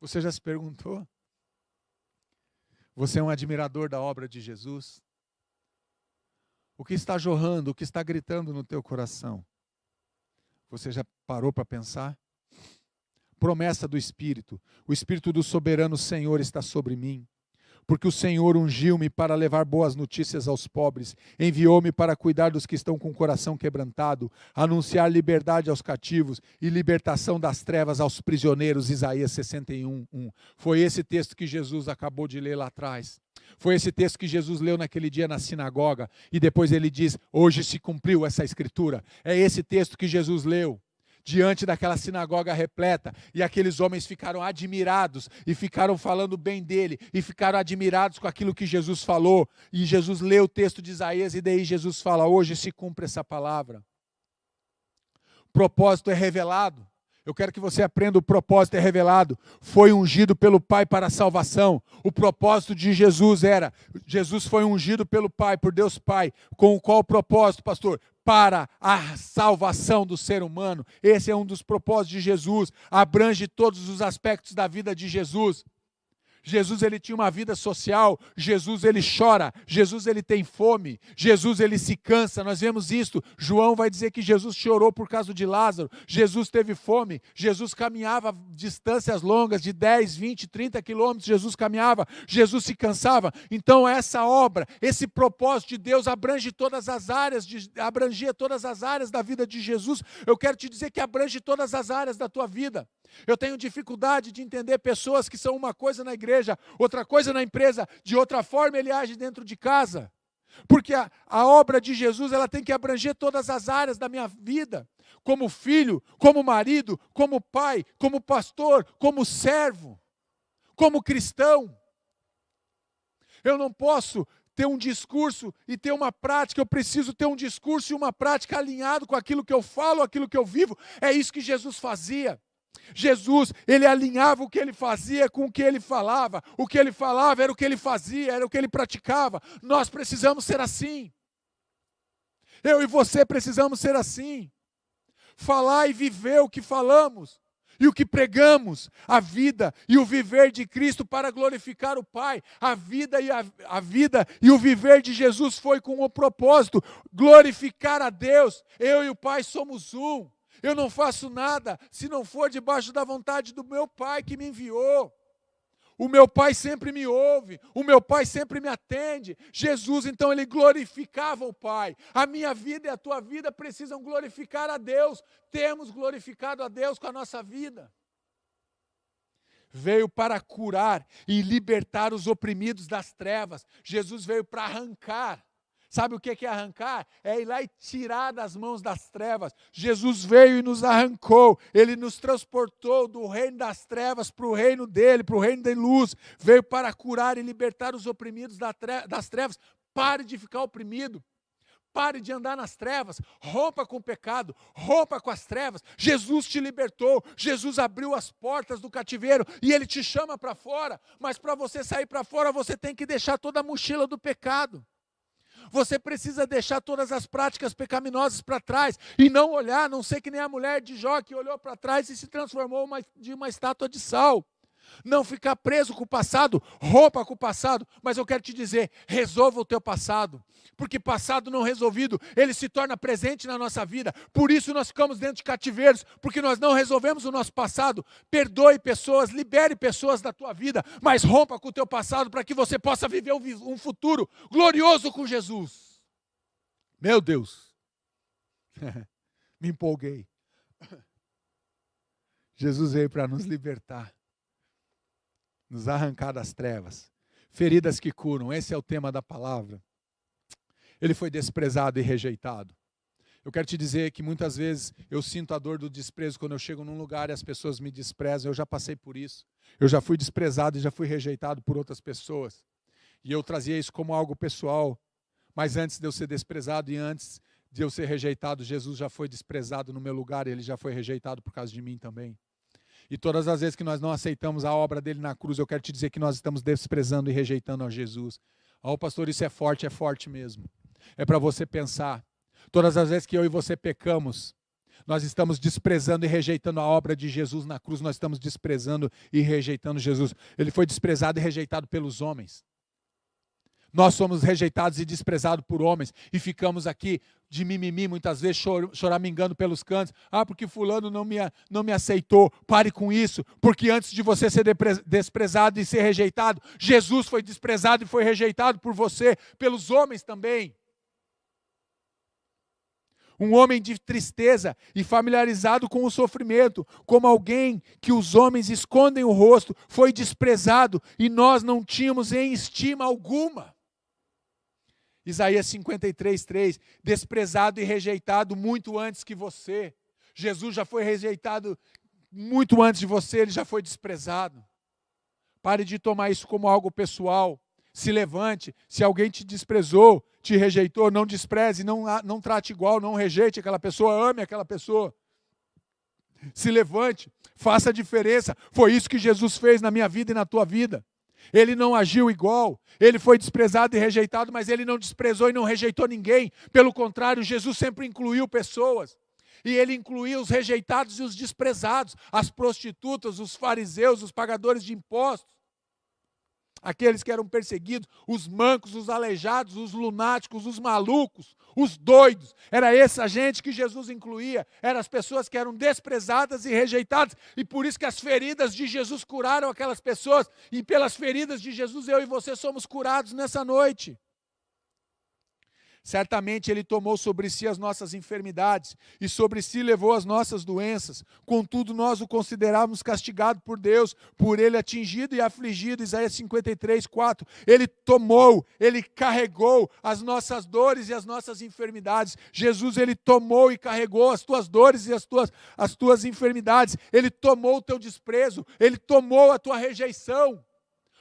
Você já se perguntou? Você é um admirador da obra de Jesus? O que está jorrando, o que está gritando no teu coração? Você já parou para pensar? Promessa do Espírito. O Espírito do soberano Senhor está sobre mim. Porque o Senhor ungiu-me para levar boas notícias aos pobres, enviou-me para cuidar dos que estão com o coração quebrantado, anunciar liberdade aos cativos e libertação das trevas aos prisioneiros, Isaías 61:1. Foi esse texto que Jesus acabou de ler lá atrás. Foi esse texto que Jesus leu naquele dia na sinagoga, e depois ele diz, hoje se cumpriu essa escritura. É esse texto que Jesus leu diante daquela sinagoga repleta, e aqueles homens ficaram admirados, e ficaram falando bem dele, e ficaram admirados com aquilo que Jesus falou, e Jesus lê o texto de Isaías, e daí Jesus fala, hoje se cumpre essa palavra. O propósito é revelado. Eu quero que você aprenda, o propósito é revelado. Foi ungido pelo Pai para a salvação. O propósito de Jesus era, Jesus foi ungido pelo Pai, por Deus Pai. Com qual propósito, pastor? Para a salvação do ser humano. Esse é um dos propósitos de Jesus. Abrange todos os aspectos da vida de Jesus. Jesus, ele tinha uma vida social. Jesus, ele chora. Jesus, ele tem fome. Jesus, ele se cansa. Nós vemos isso. João vai dizer que Jesus chorou por causa de Lázaro. Jesus teve fome. Jesus caminhava distâncias longas de 10, 20, 30 quilômetros. Jesus caminhava. Jesus se cansava. Então essa obra, esse propósito de Deus abrangia todas as áreas da vida de Jesus. Eu quero te dizer que abrange todas as áreas da tua vida. Eu tenho dificuldade de entender pessoas que são uma coisa na igreja, outra coisa na empresa, de outra forma ele age dentro de casa. Porque a obra de Jesus, ela tem que abranger todas as áreas da minha vida. Como filho, como marido, como pai, como pastor, como servo, como cristão. Eu não posso ter um discurso e ter uma prática, eu preciso ter um discurso e uma prática alinhado com aquilo que eu falo, aquilo que eu vivo. É isso que Jesus fazia. Jesus, ele alinhava o que ele fazia com o que ele falava. O que ele falava era o que ele fazia, era o que ele praticava. Nós precisamos ser assim. Eu e você precisamos ser assim. Falar e viver o que falamos e o que pregamos. A vida e o viver de Cristo para glorificar o Pai. A vida e o viver de Jesus foi com o propósito glorificar a Deus. Eu e o Pai somos um. Eu não faço nada se não for debaixo da vontade do meu Pai que me enviou. O meu Pai sempre me ouve, o meu Pai sempre me atende. Jesus, então, ele glorificava o Pai. A minha vida e a tua vida precisam glorificar a Deus. Temos glorificado a Deus com a nossa vida. Veio para curar e libertar os oprimidos das trevas. Jesus veio para arrancar. Sabe o que é arrancar? É ir lá e tirar das mãos das trevas. Jesus veio e nos arrancou. Ele nos transportou do reino das trevas para o reino dele, para o reino da luz. Veio para curar e libertar os oprimidos das trevas. Pare de ficar oprimido. Pare de andar nas trevas, rompa com o pecado, rompa com as trevas. Jesus te libertou, Jesus abriu as portas do cativeiro e Ele te chama para fora. Mas para você sair para fora, você tem que deixar toda a mochila do pecado. Você precisa deixar todas as práticas pecaminosas para trás e não olhar, não ser que nem a mulher de Jó que olhou para trás e se transformou de uma estátua de sal. Não ficar preso com o passado, rompa com o passado, mas eu quero te dizer, resolva o teu passado, porque passado não resolvido, ele se torna presente na nossa vida, por isso nós ficamos dentro de cativeiros, porque nós não resolvemos o nosso passado. Perdoe pessoas, libere pessoas da tua vida, mas rompa com o teu passado, para que você possa viver um futuro glorioso com Jesus. Meu Deus, me empolguei. Jesus veio para nos libertar, nos arrancar das trevas, feridas que curam, esse é o tema da palavra. Ele foi desprezado e rejeitado. Eu quero te dizer que muitas vezes eu sinto a dor do desprezo quando eu chego num lugar e as pessoas me desprezam. Eu já passei por isso. Eu já fui desprezado e já fui rejeitado por outras pessoas. E eu trazia isso como algo pessoal. Mas antes de eu ser desprezado e antes de eu ser rejeitado, Jesus já foi desprezado no meu lugar e ele já foi rejeitado por causa de mim também. E todas as vezes que nós não aceitamos a obra dele na cruz, eu quero te dizer que nós estamos desprezando e rejeitando a Jesus. Oh, pastor, isso é forte mesmo. É para você pensar. Todas as vezes que eu e você pecamos, nós estamos desprezando e rejeitando a obra de Jesus na cruz, nós estamos desprezando e rejeitando Jesus. Ele foi desprezado e rejeitado pelos homens. Nós somos rejeitados e desprezados por homens e ficamos aqui de mimimi, muitas vezes choramingando pelos cantos. Ah, porque fulano não me aceitou. Pare com isso, porque antes de você ser desprezado e ser rejeitado, Jesus foi desprezado e foi rejeitado por você, pelos homens também. Um homem de tristeza e familiarizado com o sofrimento, como alguém que os homens escondem o rosto, foi desprezado e nós não tínhamos em estima alguma. Isaías 53:3, desprezado e rejeitado muito antes que você. Jesus já foi rejeitado muito antes de você, ele já foi desprezado. Pare de tomar isso como algo pessoal. Se levante, se alguém te desprezou, te rejeitou, não despreze, não trate igual, não rejeite aquela pessoa, ame aquela pessoa. Se levante, faça a diferença. Foi isso que Jesus fez na minha vida e na tua vida. Ele não agiu igual, ele foi desprezado e rejeitado, mas ele não desprezou e não rejeitou ninguém. Pelo contrário, Jesus sempre incluiu pessoas. E ele incluía os rejeitados e os desprezados, as prostitutas, os fariseus, os pagadores de impostos, aqueles que eram perseguidos, os mancos, os aleijados, os lunáticos, os malucos, os doidos. Era essa gente que Jesus incluía, eram as pessoas que eram desprezadas e rejeitadas, e por isso que as feridas de Jesus curaram aquelas pessoas, e pelas feridas de Jesus eu e você somos curados nessa noite. Certamente ele tomou sobre si as nossas enfermidades e sobre si levou as nossas doenças. Contudo, nós o considerávamos castigado por Deus, por ele atingido e afligido. Isaías 53:4. Ele tomou, ele carregou as nossas dores e as nossas enfermidades. Jesus, ele tomou e carregou as tuas dores e as tuas enfermidades. Ele tomou o teu desprezo, ele tomou a tua rejeição.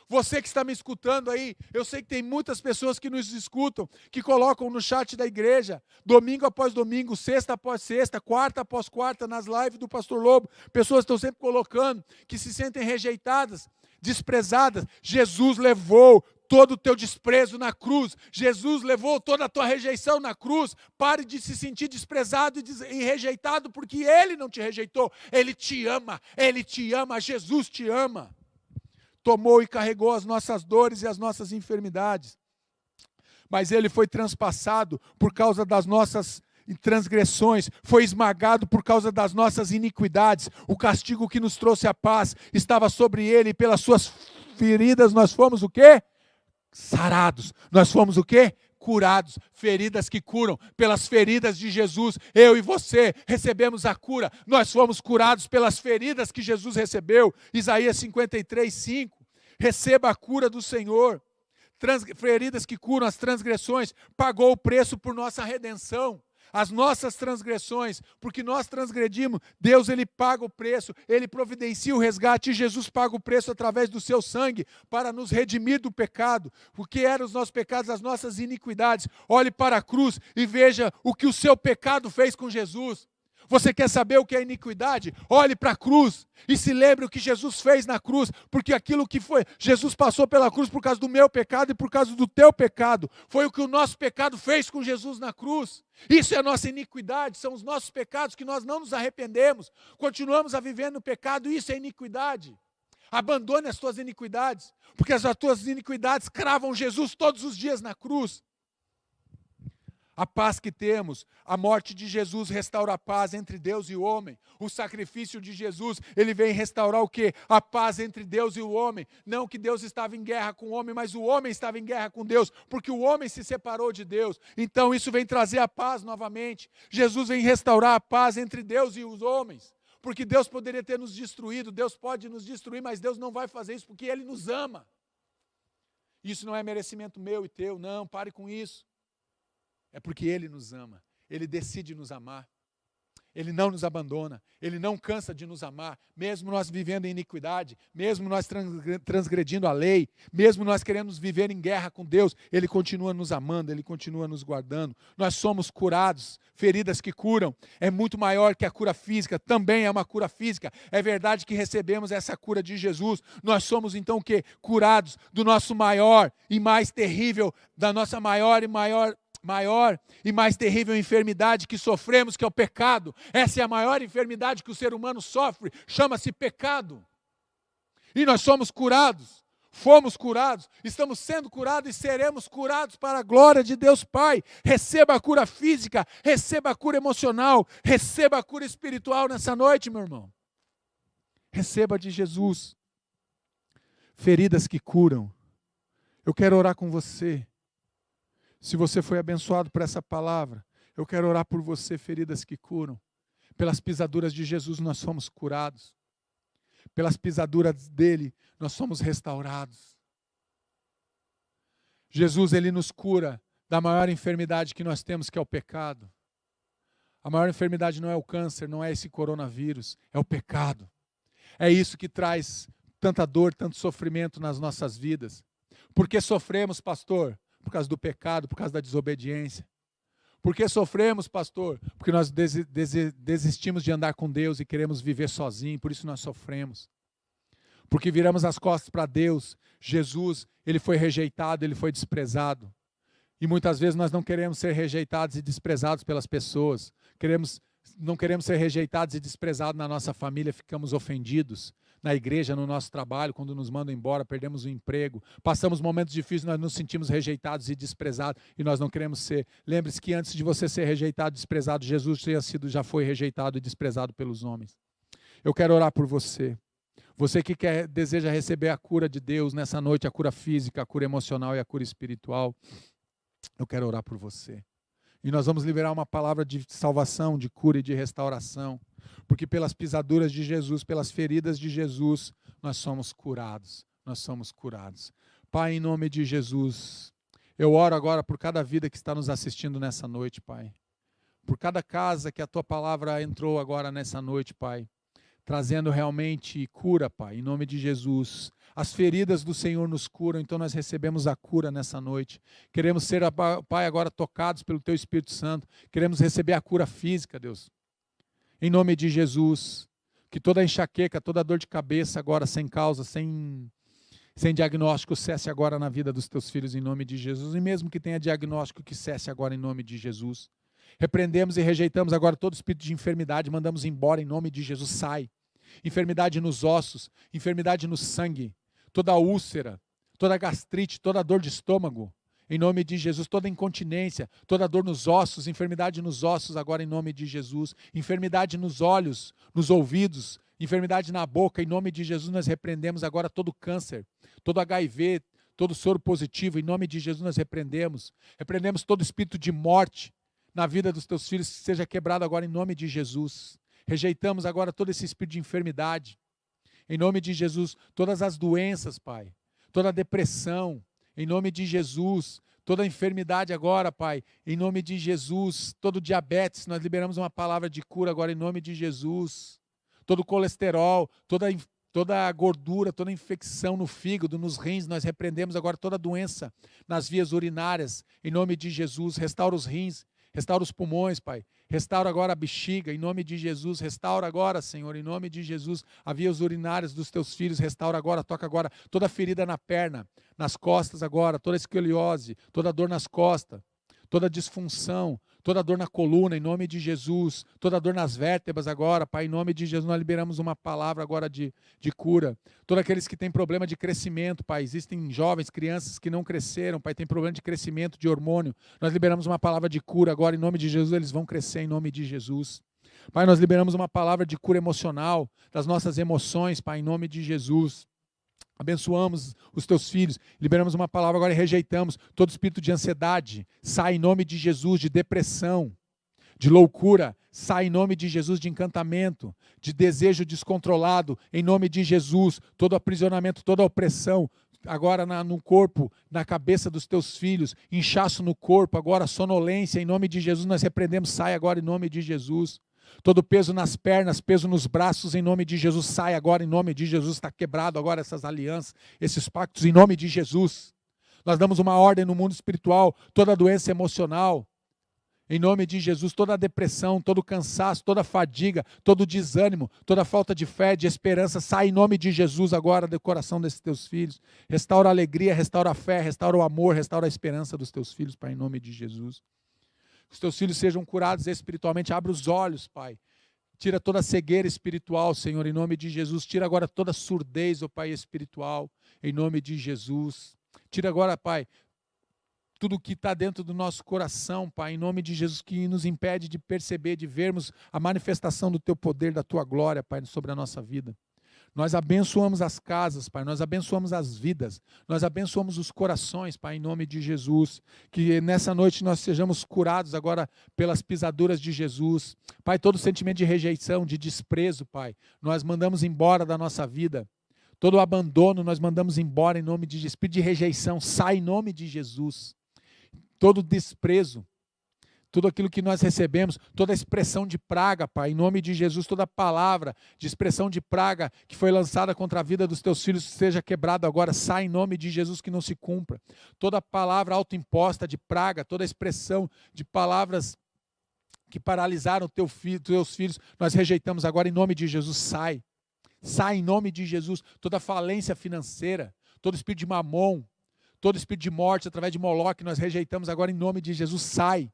Você que está me escutando aí, eu sei que tem muitas pessoas que nos escutam, que colocam no chat da igreja, domingo após domingo, sexta após sexta, quarta após quarta, nas lives do Pastor Lobo, pessoas estão sempre colocando, que se sentem rejeitadas, desprezadas. Jesus levou todo o teu desprezo na cruz, Jesus levou toda a tua rejeição na cruz. Pare de se sentir desprezado e rejeitado, porque Ele não te rejeitou, Ele te ama, Jesus te ama. Tomou e carregou as nossas dores e as nossas enfermidades. Mas ele foi transpassado por causa das nossas transgressões, foi esmagado por causa das nossas iniquidades. O castigo que nos trouxe a paz estava sobre ele, e pelas suas feridas nós fomos o quê? Sarados. Nós fomos o quê? Curados. Feridas que curam. Pelas feridas de Jesus, eu e você recebemos a cura. Nós fomos curados pelas feridas que Jesus recebeu. Isaías 53:5. Receba a cura do Senhor. Feridas que curam as transgressões, pagou o preço por nossa redenção. As nossas transgressões, porque nós transgredimos, Deus ele paga o preço, ele providencia o resgate, e Jesus paga o preço através do seu sangue para nos redimir do pecado. O que eram os nossos pecados, as nossas iniquidades? Olhe para a cruz e veja o que o seu pecado fez com Jesus. Você quer saber o que é iniquidade? Olhe para a cruz e se lembre o que Jesus fez na cruz, porque aquilo que foi, Jesus passou pela cruz por causa do meu pecado e por causa do teu pecado. Foi o que o nosso pecado fez com Jesus na cruz. Isso é a nossa iniquidade, são os nossos pecados que nós não nos arrependemos. Continuamos a viver no pecado, isso é iniquidade. Abandone as tuas iniquidades, porque as tuas iniquidades cravam Jesus todos os dias na cruz. A paz que temos, a morte de Jesus restaura a paz entre Deus e o homem. O sacrifício de Jesus, ele vem restaurar o quê? A paz entre Deus e o homem. Não que Deus estava em guerra com o homem, mas o homem estava em guerra com Deus, porque o homem se separou de Deus. Então isso vem trazer a paz novamente. Jesus vem restaurar a paz entre Deus e os homens. Porque Deus poderia ter nos destruído, Deus pode nos destruir, mas Deus não vai fazer isso porque Ele nos ama. Isso não é merecimento meu e teu, não, pare com isso. É porque Ele nos ama, Ele decide nos amar, Ele não nos abandona, Ele não cansa de nos amar, mesmo nós vivendo em iniquidade, mesmo nós transgredindo a lei, mesmo nós queremos viver em guerra com Deus, Ele continua nos amando, Ele continua nos guardando. Nós somos curados, feridas que curam, é muito maior que a cura física, também é uma cura física, é verdade que recebemos essa cura de Jesus, nós somos então o quê? Curados do nosso maior e mais terrível, da nossa maior e mais terrível enfermidade que sofremos, que é o pecado. Essa é a maior enfermidade que o ser humano sofre, chama-se pecado. E nós somos curados, fomos curados, estamos sendo curados e seremos curados para a glória de Deus Pai. Receba a cura física, receba a cura emocional, receba a cura espiritual nessa noite, meu irmão. Receba de Jesus. Feridas que curam. Eu quero orar com você. Se você foi abençoado por essa palavra, eu quero orar por você, feridas que curam. Pelas pisaduras de Jesus nós somos curados. Pelas pisaduras dele nós somos restaurados. Jesus, ele nos cura da maior enfermidade que nós temos, que é o pecado. A maior enfermidade não é o câncer, não é esse coronavírus, é o pecado. É isso que traz tanta dor, tanto sofrimento nas nossas vidas. Por que sofremos, pastor? Por causa do pecado, por causa da desobediência. Por que sofremos, pastor? Porque nós desistimos de andar com Deus e queremos viver sozinhos, por isso nós sofremos. Porque viramos as costas para Deus. Jesus, ele foi rejeitado, ele foi desprezado. E muitas vezes nós não queremos ser rejeitados e desprezados pelas pessoas. Não queremos ser rejeitados e desprezados na nossa família, ficamos ofendidos. Na igreja, no nosso trabalho, quando nos mandam embora, perdemos o emprego, passamos momentos difíceis, nós nos sentimos rejeitados e desprezados, e nós não queremos ser. Lembre-se que antes de você ser rejeitado e desprezado, Jesus já foi rejeitado e desprezado pelos homens. Eu quero orar por você. Você que deseja receber a cura de Deus nessa noite, a cura física, a cura emocional e a cura espiritual, eu quero orar por você. E nós vamos liberar uma palavra de salvação, de cura e de restauração. Porque pelas pisaduras de Jesus, pelas feridas de Jesus, nós somos curados. Nós somos curados. Pai, em nome de Jesus, eu oro agora por cada vida que está nos assistindo nessa noite, Pai. Por cada casa que a Tua palavra entrou agora nessa noite, Pai. Trazendo realmente cura, Pai, em nome de Jesus. As feridas do Senhor nos curam, então nós recebemos a cura nessa noite. Queremos ser, Pai, agora tocados pelo Teu Espírito Santo. Queremos receber a cura física, Deus. Em nome de Jesus, que toda enxaqueca, toda dor de cabeça agora sem causa, sem diagnóstico, cesse agora na vida dos Teus filhos em nome de Jesus. E mesmo que tenha diagnóstico, que cesse agora em nome de Jesus. Repreendemos e rejeitamos agora todo espírito de enfermidade, mandamos embora em nome de Jesus, sai. Enfermidade nos ossos, enfermidade no sangue, toda úlcera, toda gastrite, toda dor de estômago. em nome de Jesus, toda incontinência, toda dor nos ossos, enfermidade nos ossos, agora em nome de Jesus, enfermidade nos olhos, nos ouvidos, enfermidade na boca, em nome de Jesus nós repreendemos agora todo câncer, todo HIV, todo soro positivo, em nome de Jesus nós repreendemos todo espírito de morte na vida dos teus filhos, seja quebrado agora em nome de Jesus. Rejeitamos agora todo esse espírito de enfermidade, em nome de Jesus, todas as doenças, Pai, toda a depressão, em nome de Jesus, toda enfermidade agora, Pai, em nome de Jesus, todo diabetes, nós liberamos uma palavra de cura agora em nome de Jesus, todo colesterol, toda gordura, toda infecção no fígado, nos rins, nós repreendemos agora toda doença nas vias urinárias, em nome de Jesus, restaura os rins, restaura os pulmões, Pai, restaura agora a bexiga, em nome de Jesus, restaura agora, Senhor, em nome de Jesus, as vias urinárias dos teus filhos, restaura agora, toca agora, toda ferida na perna, nas costas agora, toda escoliose, toda dor nas costas, toda disfunção, toda dor na coluna, em nome de Jesus, toda dor nas vértebras agora, Pai, em nome de Jesus, nós liberamos uma palavra agora de cura. Todos aqueles que têm problema de crescimento, Pai, existem jovens, crianças que não cresceram, Pai, tem problema de crescimento, de hormônio, nós liberamos uma palavra de cura agora, em nome de Jesus, eles vão crescer em nome de Jesus. Pai, nós liberamos uma palavra de cura emocional, das nossas emoções, Pai, em nome de Jesus. Abençoamos os teus filhos, liberamos uma palavra agora e rejeitamos todo espírito de ansiedade, sai em nome de Jesus, de depressão, de loucura, sai em nome de Jesus, de encantamento, de desejo descontrolado, em nome de Jesus, todo aprisionamento, toda opressão, agora no corpo, na cabeça dos teus filhos, inchaço no corpo, agora sonolência, em nome de Jesus nós repreendemos, sai agora em nome de Jesus. Todo peso nas pernas, peso nos braços, em nome de Jesus, sai agora, em nome de Jesus, está quebrado agora essas alianças, esses pactos, em nome de Jesus. Nós damos uma ordem no mundo espiritual, toda doença emocional, em nome de Jesus, toda depressão, todo cansaço, toda fadiga, todo desânimo, toda falta de fé, de esperança, sai em nome de Jesus agora do coração desses teus filhos. Restaura a alegria, restaura a fé, restaura o amor, restaura a esperança dos teus filhos, Pai, em nome de Jesus. Os teus filhos sejam curados espiritualmente, abre os olhos, Pai. Tira toda a cegueira espiritual, Senhor, em nome de Jesus. Tira agora toda a surdez, ó Pai, espiritual, em nome de Jesus. Tira agora, Pai, tudo que está dentro do nosso coração, Pai, em nome de Jesus, que nos impede de perceber, de vermos a manifestação do Teu poder, da Tua glória, Pai, sobre a nossa vida. Nós abençoamos as casas, Pai, nós abençoamos as vidas, nós abençoamos os corações, Pai, em nome de Jesus. Que nessa noite nós sejamos curados agora pelas pisaduras de Jesus. Pai, todo sentimento de rejeição, de desprezo, Pai, nós mandamos embora da nossa vida. Todo abandono nós mandamos embora em nome de Jesus. Espírito de rejeição, sai em nome de Jesus. Todo desprezo, tudo aquilo que nós recebemos, toda expressão de praga, Pai, em nome de Jesus, toda palavra de expressão de praga que foi lançada contra a vida dos teus filhos, seja quebrado agora, sai em nome de Jesus, que não se cumpra. Toda palavra autoimposta de praga, toda expressão de palavras que paralisaram teus filhos, nós rejeitamos agora em nome de Jesus, sai. Sai em nome de Jesus, toda falência financeira, todo espírito de mamon, todo espírito de morte através de Moloque, nós rejeitamos agora em nome de Jesus, sai.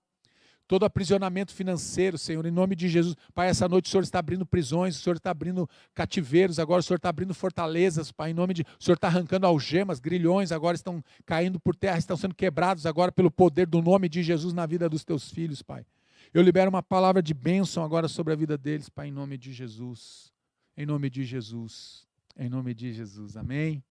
Todo aprisionamento financeiro, Senhor, em nome de Jesus. Pai, essa noite o Senhor está abrindo prisões, o Senhor está abrindo cativeiros, agora o Senhor está abrindo fortalezas, Pai, em nome de... O Senhor está arrancando algemas, grilhões, agora estão caindo por terra, estão sendo quebrados agora pelo poder do nome de Jesus na vida dos teus filhos, Pai. Eu libero uma palavra de bênção agora sobre a vida deles, Pai, em nome de Jesus. Em nome de Jesus. Em nome de Jesus. Amém.